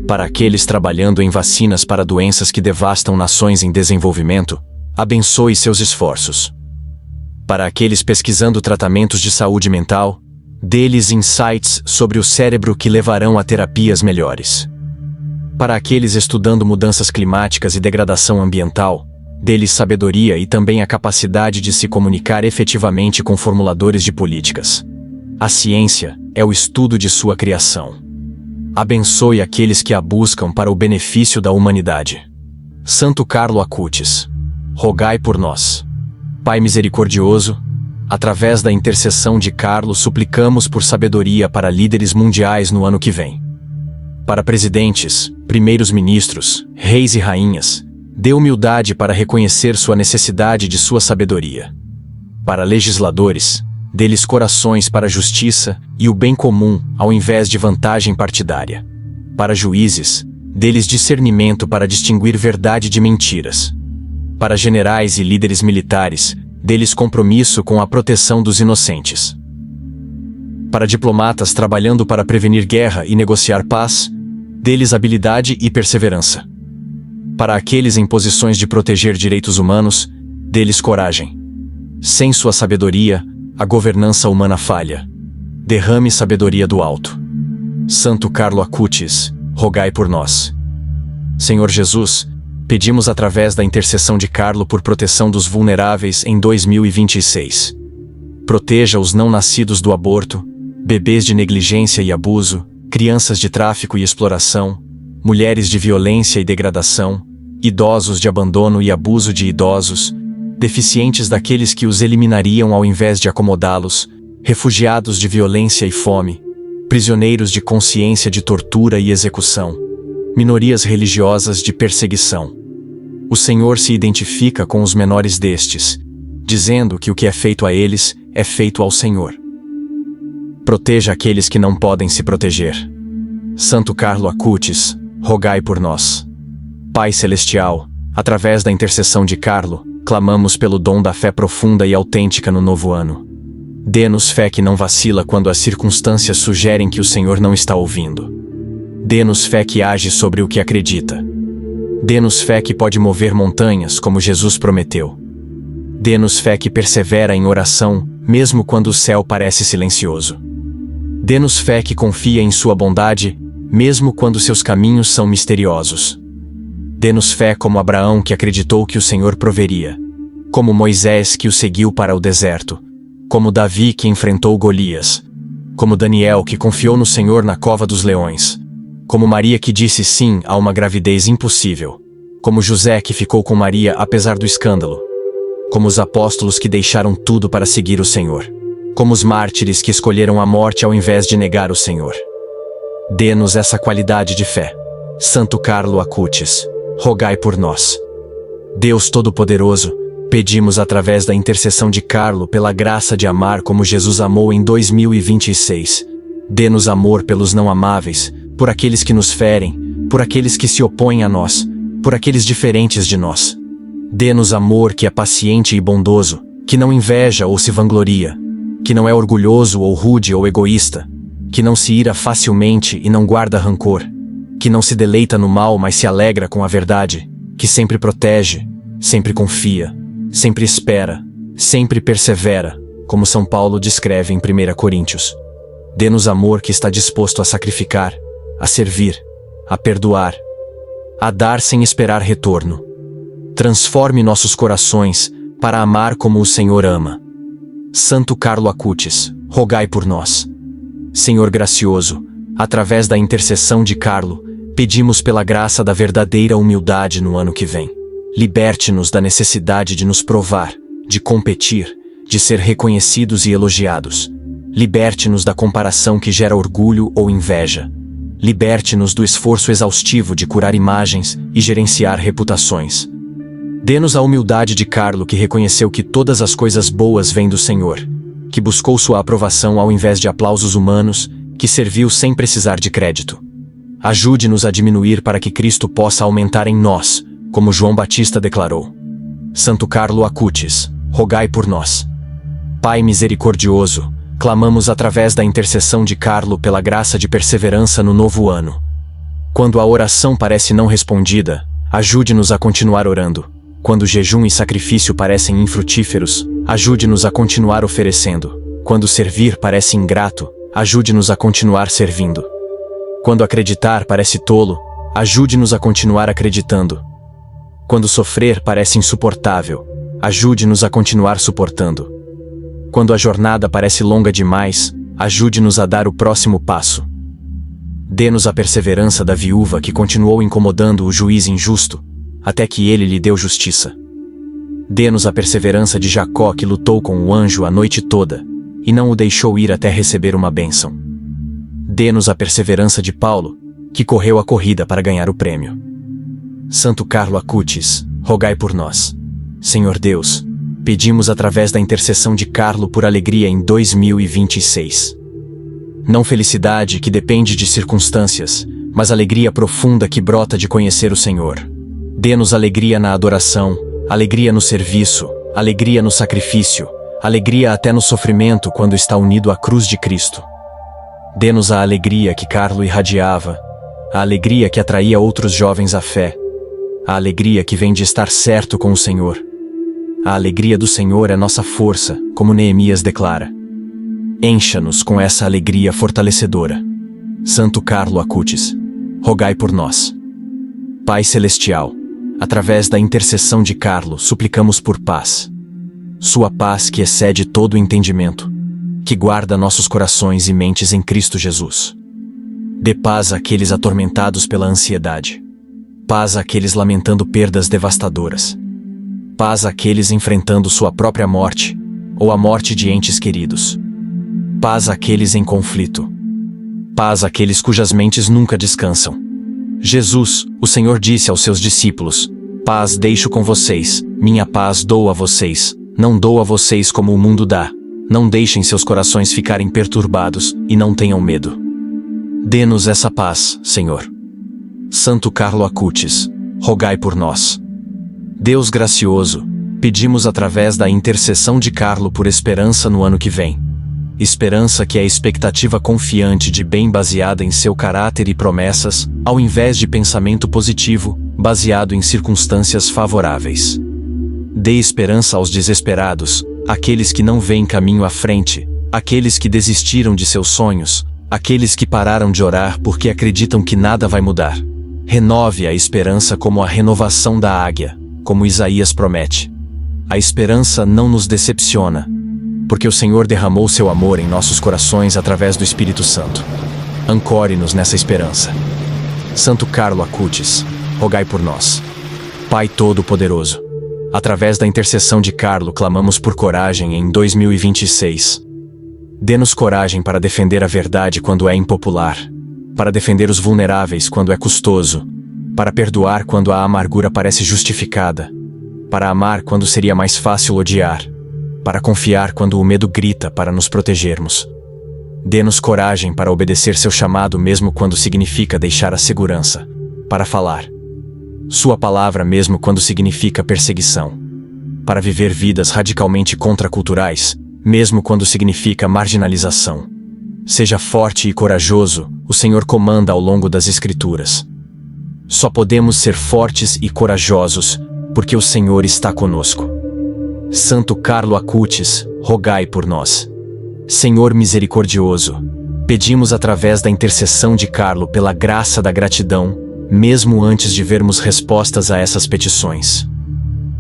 [SPEAKER 1] Para aqueles trabalhando em vacinas para doenças que devastam nações em desenvolvimento, abençoe seus esforços. Para aqueles pesquisando tratamentos de saúde mental, dê-lhes insights sobre o cérebro que levarão a terapias melhores. Para aqueles estudando mudanças climáticas e degradação ambiental, dê-lhes sabedoria e também a capacidade de se comunicar efetivamente com formuladores de políticas. A ciência é o estudo de sua criação. Abençoe aqueles que a buscam para o benefício da humanidade. Santo Carlo Acutis, rogai por nós. Pai misericordioso, através da intercessão de Carlo, suplicamos por sabedoria para líderes mundiais no ano que vem. Para presidentes, primeiros ministros, reis e rainhas, dê humildade para reconhecer sua necessidade de sua sabedoria. Para legisladores, dê-lhes corações para a justiça e o bem comum, ao invés de vantagem partidária. Para juízes, dê-lhes discernimento para distinguir verdade de mentiras. Para generais e líderes militares, dê-lhes compromisso com a proteção dos inocentes. Para diplomatas trabalhando para prevenir guerra e negociar paz, dê-lhes habilidade e perseverança. Para aqueles em posições de proteger direitos humanos, dê-lhes coragem. Sem sua sabedoria, a governança humana falha. Derrame sabedoria do alto. Santo Carlo Acutis, rogai por nós. Senhor Jesus, pedimos através da intercessão de Carlo por proteção dos vulneráveis em 2026. Proteja os não nascidos do aborto, bebês de negligência e abuso, crianças de tráfico e exploração, mulheres de violência e degradação, idosos de abandono e abuso de idosos, deficientes daqueles que os eliminariam ao invés de acomodá-los, refugiados de violência e fome, prisioneiros de consciência de tortura e execução, minorias religiosas de perseguição. O Senhor se identifica com os menores destes, dizendo que o que é feito a eles é feito ao Senhor. Proteja aqueles que não podem se proteger. Santo Carlo Acutis, rogai por nós. Pai Celestial, através da intercessão de Carlo, clamamos pelo dom da fé profunda e autêntica no novo ano. Dê-nos fé que não vacila quando as circunstâncias sugerem que o Senhor não está ouvindo. Dê-nos fé que age sobre o que acredita. Dê-nos fé que pode mover montanhas, como Jesus prometeu. Dê-nos fé que persevera em oração, mesmo quando o céu parece silencioso. Dê-nos fé que confia em sua bondade, mesmo quando seus caminhos são misteriosos. Dê-nos fé como Abraão, que acreditou que o Senhor proveria, como Moisés, que o seguiu para o deserto, como Davi, que enfrentou Golias, como Daniel, que confiou no Senhor na cova dos leões, como Maria, que disse sim a uma gravidez impossível, como José, que ficou com Maria apesar do escândalo, como os apóstolos que deixaram tudo para seguir o Senhor, como os mártires que escolheram a morte ao invés de negar o Senhor. Dê-nos essa qualidade de fé. Santo Carlo Acutis, rogai por nós. Deus Todo-Poderoso, pedimos através da intercessão de Carlo pela graça de amar como Jesus amou em 2026. Dê-nos amor pelos não amáveis, por aqueles que nos ferem, por aqueles que se opõem a nós, por aqueles diferentes de nós. Dê-nos amor que é paciente e bondoso, que não inveja ou se vangloria, que não é orgulhoso ou rude ou egoísta, que não se ira facilmente e não guarda rancor, que não se deleita no mal, mas se alegra com a verdade, que sempre protege, sempre confia, sempre espera, sempre persevera, como São Paulo descreve em 1 Coríntios. Dê-nos amor que está disposto a sacrificar, a servir, a perdoar, a dar sem esperar retorno. Transforme nossos corações para amar como o Senhor ama. Santo Carlo Acutis, rogai por nós. Senhor gracioso, através da intercessão de Carlo, pedimos pela graça da verdadeira humildade no ano que vem. Liberte-nos da necessidade de nos provar, de competir, de ser reconhecidos e elogiados. Liberte-nos da comparação que gera orgulho ou inveja. Liberte-nos do esforço exaustivo de curar imagens e gerenciar reputações. Dê-nos a humildade de Carlo, que reconheceu que todas as coisas boas vêm do Senhor, que buscou sua aprovação ao invés de aplausos humanos, que serviu sem precisar de crédito. Ajude-nos a diminuir para que Cristo possa aumentar em nós, como João Batista declarou. Santo Carlo Acutis, rogai por nós. Pai misericordioso, clamamos através da intercessão de Carlo pela graça de perseverança no novo ano. Quando a oração parece não respondida, ajude-nos a continuar orando. Quando jejum e sacrifício parecem infrutíferos, ajude-nos a continuar oferecendo. Quando servir parece ingrato, ajude-nos a continuar servindo. Quando acreditar parece tolo, ajude-nos a continuar acreditando. Quando sofrer parece insuportável, ajude-nos a continuar suportando. Quando a jornada parece longa demais, ajude-nos a dar o próximo passo. Dê-nos a perseverança da viúva que continuou incomodando o juiz injusto, até que ele lhe deu justiça. Dê-nos a perseverança de Jacó, que lutou com o anjo a noite toda, e não o deixou ir até receber uma bênção. Dê-nos a perseverança de Paulo, que correu a corrida para ganhar o prêmio. Santo Carlo Acutis, rogai por nós. Senhor Deus, pedimos através da intercessão de Carlo por alegria em 2026. Não felicidade que depende de circunstâncias, mas alegria profunda que brota de conhecer o Senhor. Dê-nos alegria na adoração, alegria no serviço, alegria no sacrifício, alegria até no sofrimento quando está unido à cruz de Cristo. Dê-nos a alegria que Carlo irradiava, a alegria que atraía outros jovens à fé, a alegria que vem de estar certo com o Senhor. A alegria do Senhor é nossa força, como Neemias declara. Encha-nos com essa alegria fortalecedora. Santo Carlo Acutis, rogai por nós. Pai Celestial, através da intercessão de Carlo, suplicamos por paz. Sua paz que excede todo o entendimento, que guarda nossos corações e mentes em Cristo Jesus. Dê paz àqueles atormentados pela ansiedade. Paz àqueles lamentando perdas devastadoras. Paz àqueles enfrentando sua própria morte, ou a morte de entes queridos. Paz àqueles em conflito. Paz àqueles cujas mentes nunca descansam. Jesus, o Senhor, disse aos seus discípulos: paz deixo com vocês, minha paz dou a vocês, não dou a vocês como o mundo dá. Não deixem seus corações ficarem perturbados e não tenham medo. Dê-nos essa paz, Senhor. Santo Carlo Acutis, rogai por nós. Deus gracioso, pedimos através da intercessão de Carlo por esperança no ano que vem. Esperança que é expectativa confiante de bem baseada em seu caráter e promessas, ao invés de pensamento positivo, baseado em circunstâncias favoráveis. Dê esperança aos desesperados, aqueles que não veem caminho à frente, aqueles que desistiram de seus sonhos, aqueles que pararam de orar porque acreditam que nada vai mudar. Renove a esperança como a renovação da águia, como Isaías promete. A esperança não nos decepciona, porque o Senhor derramou seu amor em nossos corações através do Espírito Santo. Ancore-nos nessa esperança. Santo Carlo Acutis, rogai por nós. Pai Todo-Poderoso, através da intercessão de Carlo clamamos por coragem em 2026. Dê-nos coragem para defender a verdade quando é impopular, para defender os vulneráveis quando é custoso, para perdoar quando a amargura parece justificada, para amar quando seria mais fácil odiar, para confiar quando o medo grita para nos protegermos. Dê-nos coragem para obedecer seu chamado mesmo quando significa deixar a segurança, para falar sua palavra mesmo quando significa perseguição, para viver vidas radicalmente contraculturais, mesmo quando significa marginalização. Seja forte e corajoso, o Senhor comanda ao longo das Escrituras. Só podemos ser fortes e corajosos porque o Senhor está conosco. Santo Carlo Acutis, rogai por nós. Senhor misericordioso, pedimos através da intercessão de Carlo pela graça da gratidão, mesmo antes de vermos respostas a essas petições.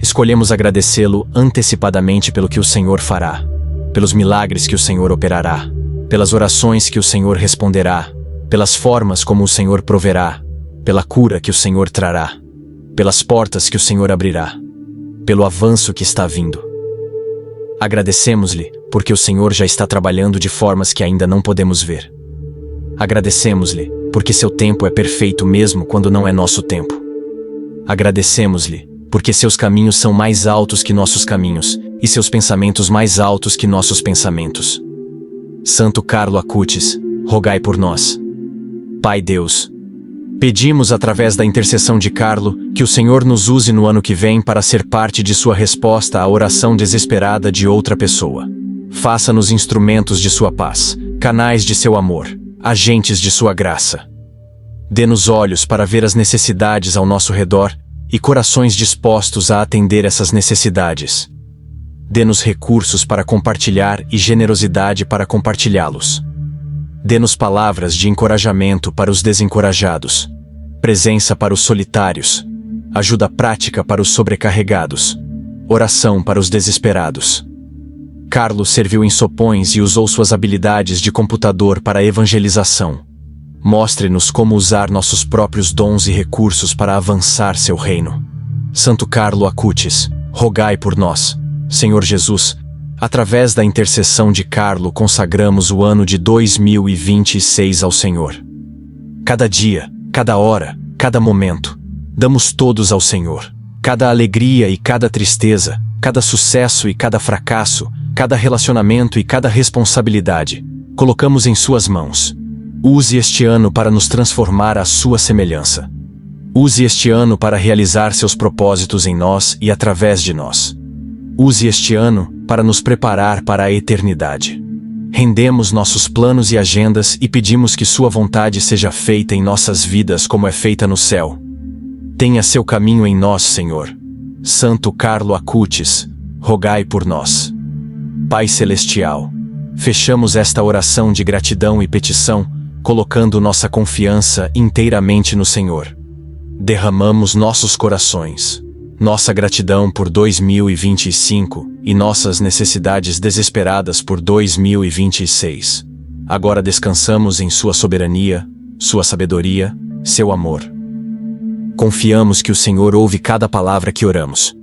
[SPEAKER 1] Escolhemos agradecê-lo antecipadamente pelo que o Senhor fará, pelos milagres que o Senhor operará, pelas orações que o Senhor responderá, pelas formas como o Senhor proverá, pela cura que o Senhor trará, pelas portas que o Senhor abrirá, pelo avanço que está vindo. Agradecemos-lhe, porque o Senhor já está trabalhando de formas que ainda não podemos ver. Agradecemos-lhe, porque seu tempo é perfeito mesmo quando não é nosso tempo. Agradecemos-lhe, porque seus caminhos são mais altos que nossos caminhos, e seus pensamentos mais altos que nossos pensamentos. Santo Carlo Acutis, rogai por nós. Pai Deus, pedimos através da intercessão de Carlo que o Senhor nos use no ano que vem para ser parte de sua resposta à oração desesperada de outra pessoa. Faça-nos instrumentos de sua paz, canais de seu amor, agentes de sua graça. Dê-nos olhos para ver as necessidades ao nosso redor e corações dispostos a atender essas necessidades. Dê-nos recursos para compartilhar e generosidade para compartilhá-los. Dê-nos palavras de encorajamento para os desencorajados, presença para os solitários, ajuda prática para os sobrecarregados, oração para os desesperados. Carlo serviu em sopões e usou suas habilidades de computador para a evangelização. Mostre-nos como usar nossos próprios dons e recursos para avançar seu reino. Santo Carlo Acutis, rogai por nós. Senhor Jesus, através da intercessão de Carlo consagramos o ano de 2026 ao Senhor. Cada dia, cada hora, cada momento, damos todos ao Senhor. Cada alegria e cada tristeza, cada sucesso e cada fracasso, cada relacionamento e cada responsabilidade, colocamos em suas mãos. Use este ano para nos transformar à sua semelhança. Use este ano para realizar seus propósitos em nós e através de nós. Use este ano para nos preparar para a eternidade. Rendemos nossos planos e agendas e pedimos que sua vontade seja feita em nossas vidas como é feita no céu. Tenha seu caminho em nós, Senhor. Santo Carlo Acutis, rogai por nós. Pai Celestial, fechamos esta oração de gratidão e petição, colocando nossa confiança inteiramente no Senhor. Derramamos nossos corações, nossa gratidão por 2025 e nossas necessidades desesperadas por 2026. Agora descansamos em sua soberania, sua sabedoria, seu amor. Confiamos que o Senhor ouve cada palavra que oramos.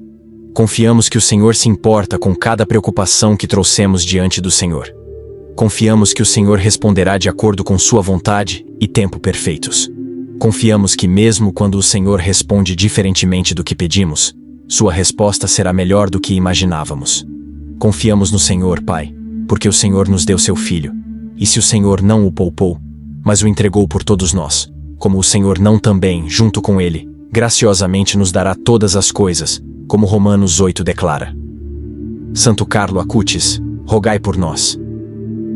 [SPEAKER 1] Confiamos que o Senhor se importa com cada preocupação que trouxemos diante do Senhor. Confiamos que o Senhor responderá de acordo com sua vontade e tempo perfeitos. Confiamos que mesmo quando o Senhor responde diferentemente do que pedimos, sua resposta será melhor do que imaginávamos. Confiamos no Senhor, Pai, porque o Senhor nos deu seu Filho. E se o Senhor não o poupou, mas o entregou por todos nós, como o Senhor não também, junto com ele, graciosamente nos dará todas as coisas, como Romanos 8 declara. Santo Carlo Acutis, rogai por nós.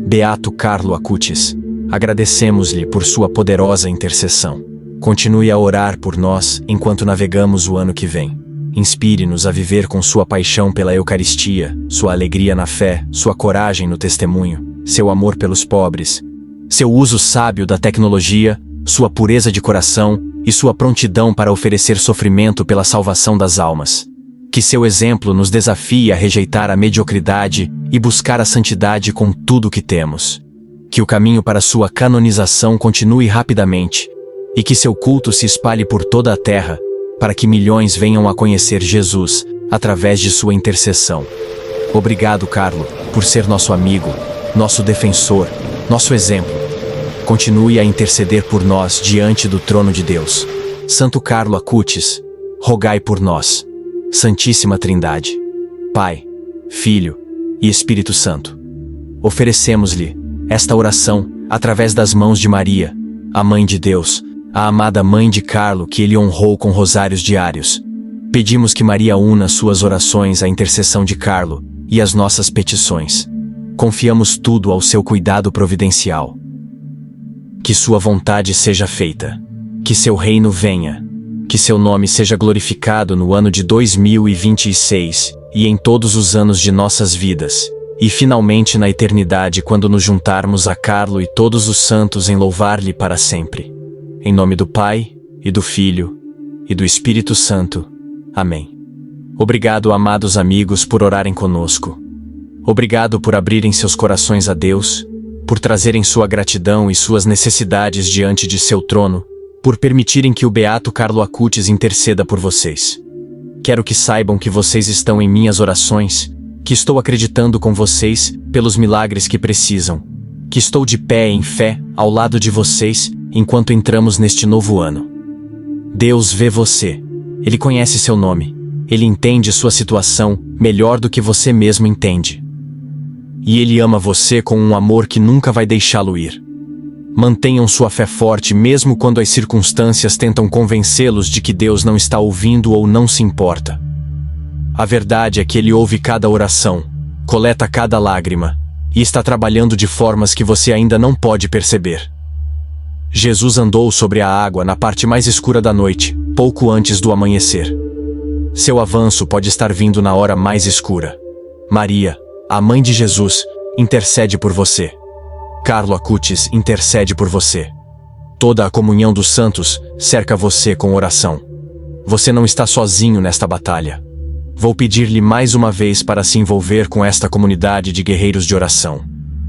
[SPEAKER 1] Beato Carlo Acutis, agradecemos-lhe por sua poderosa intercessão. Continue a orar por nós enquanto navegamos o ano que vem. Inspire-nos a viver com sua paixão pela Eucaristia, sua alegria na fé, sua coragem no testemunho, seu amor pelos pobres, seu uso sábio da tecnologia, sua pureza de coração e sua prontidão para oferecer sofrimento pela salvação das almas. Que seu exemplo nos desafie a rejeitar a mediocridade e buscar a santidade com tudo o que temos. Que o caminho para sua canonização continue rapidamente e que seu culto se espalhe por toda a terra, para que milhões venham a conhecer Jesus através de sua intercessão. Obrigado, Carlo, por ser nosso amigo, nosso defensor, nosso exemplo. Continue a interceder por nós diante do trono de Deus. Santo Carlo Acutis, rogai por nós. Santíssima Trindade, Pai, Filho e Espírito Santo, oferecemos-lhe esta oração através das mãos de Maria, a Mãe de Deus, a amada Mãe de Carlo que ele honrou com rosários diários. Pedimos que Maria una suas orações à intercessão de Carlo e às nossas petições. Confiamos tudo ao seu cuidado providencial. Que sua vontade seja feita. Que seu reino venha. Que seu nome seja glorificado no ano de 2026 e em todos os anos de nossas vidas. E finalmente na eternidade quando nos juntarmos a Carlo e todos os santos em louvar-lhe para sempre. Em nome do Pai, e do Filho, e do Espírito Santo. Amém. Obrigado, amados amigos, por orarem conosco. Obrigado por abrirem seus corações a Deus, por trazerem sua gratidão e suas necessidades diante de seu trono, por permitirem que o Beato Carlo Acutis interceda por vocês. Quero que saibam que vocês estão em minhas orações, que estou acreditando com vocês pelos milagres que precisam, que estou de pé em fé ao lado de vocês enquanto entramos neste novo ano. Deus vê você. Ele conhece seu nome. Ele entende sua situação melhor do que você mesmo entende. E Ele ama você com um amor que nunca vai deixá-lo ir. Mantenham sua fé forte mesmo quando as circunstâncias tentam convencê-los de que Deus não está ouvindo ou não se importa. A verdade é que Ele ouve cada oração, coleta cada lágrima, e está trabalhando de formas que você ainda não pode perceber. Jesus andou sobre a água na parte mais escura da noite, pouco antes do amanhecer. Seu avanço pode estar vindo na hora mais escura. Maria, a mãe de Jesus, intercede por você. Carlo Acutis intercede por você. Toda a comunhão dos santos cerca você com oração. Você não está sozinho nesta batalha. Vou pedir-lhe mais uma vez para se envolver com esta comunidade de guerreiros de oração.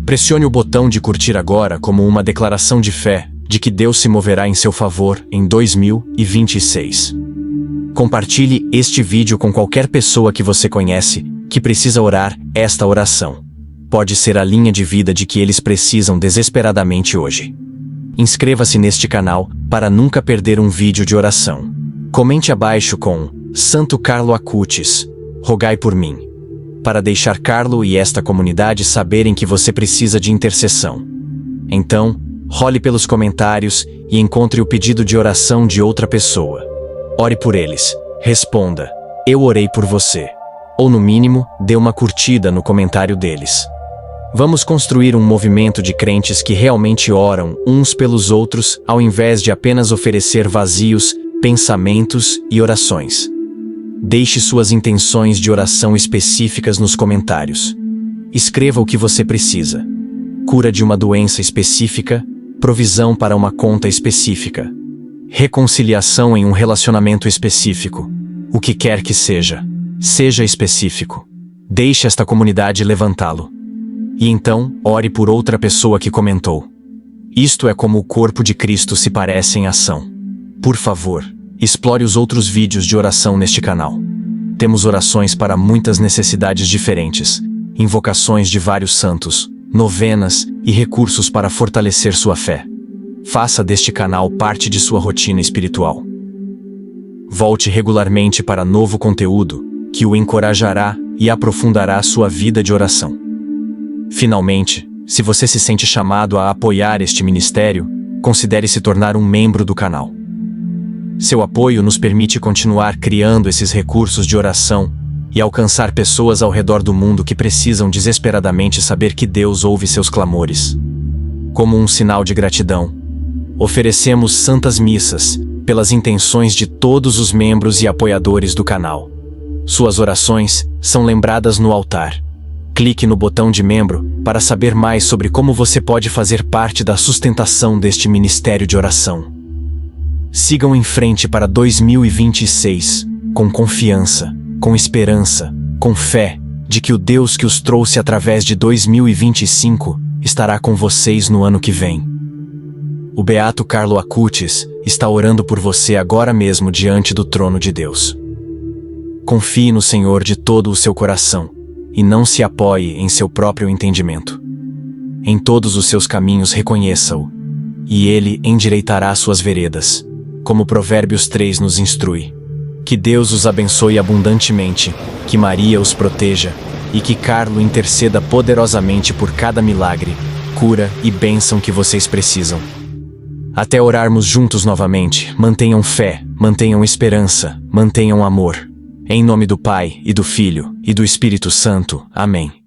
[SPEAKER 1] Pressione o botão de curtir agora como uma declaração de fé de que Deus se moverá em seu favor em 2026. Compartilhe este vídeo com qualquer pessoa que você conhece que precisa orar esta oração. Pode ser a linha de vida de que eles precisam desesperadamente hoje. Inscreva-se neste canal para nunca perder um vídeo de oração. Comente abaixo com Santo Carlo Acutis, rogai por mim, para deixar Carlo e esta comunidade saberem que você precisa de intercessão. Então, role pelos comentários e encontre o pedido de oração de outra pessoa. Ore por eles. Responda, eu orei por você. Ou no mínimo, dê uma curtida no comentário deles. Vamos construir um movimento de crentes que realmente oram uns pelos outros ao invés de apenas oferecer vazios, pensamentos e orações. Deixe suas intenções de oração específicas nos comentários. Escreva o que você precisa. Cura de uma doença específica, provisão para uma conta específica, reconciliação em um relacionamento específico. O que quer que seja, seja específico. Deixe esta comunidade levantá-lo. E então, ore por outra pessoa que comentou. Isto é como o corpo de Cristo se parece em ação. Por favor, explore os outros vídeos de oração neste canal. Temos orações para muitas necessidades diferentes, invocações de vários santos, novenas e recursos para fortalecer sua fé. Faça deste canal parte de sua rotina espiritual. Volte regularmente para novo conteúdo, que o encorajará e aprofundará sua vida de oração. Finalmente, se você se sente chamado a apoiar este ministério, considere se tornar um membro do canal. Seu apoio nos permite continuar criando esses recursos de oração e alcançar pessoas ao redor do mundo que precisam desesperadamente saber que Deus ouve seus clamores. Como um sinal de gratidão, oferecemos santas missas pelas intenções de todos os membros e apoiadores do canal. Suas orações são lembradas no altar. Clique no botão de membro para saber mais sobre como você pode fazer parte da sustentação deste ministério de oração. Sigam em frente para 2026, com confiança, com esperança, com fé, de que o Deus que os trouxe através de 2025 estará com vocês no ano que vem. O Beato Carlo Acutis está orando por você agora mesmo diante do trono de Deus. Confie no Senhor de todo o seu coração e não se apoie em seu próprio entendimento. Em todos os seus caminhos reconheça-o, e ele endireitará suas veredas, como Provérbios 3 nos instrui. Que Deus os abençoe abundantemente, que Maria os proteja, e que Carlo interceda poderosamente por cada milagre, cura e bênção que vocês precisam. Até orarmos juntos novamente, mantenham fé, mantenham esperança, mantenham amor. Em nome do Pai, e do Filho, e do Espírito Santo. Amém.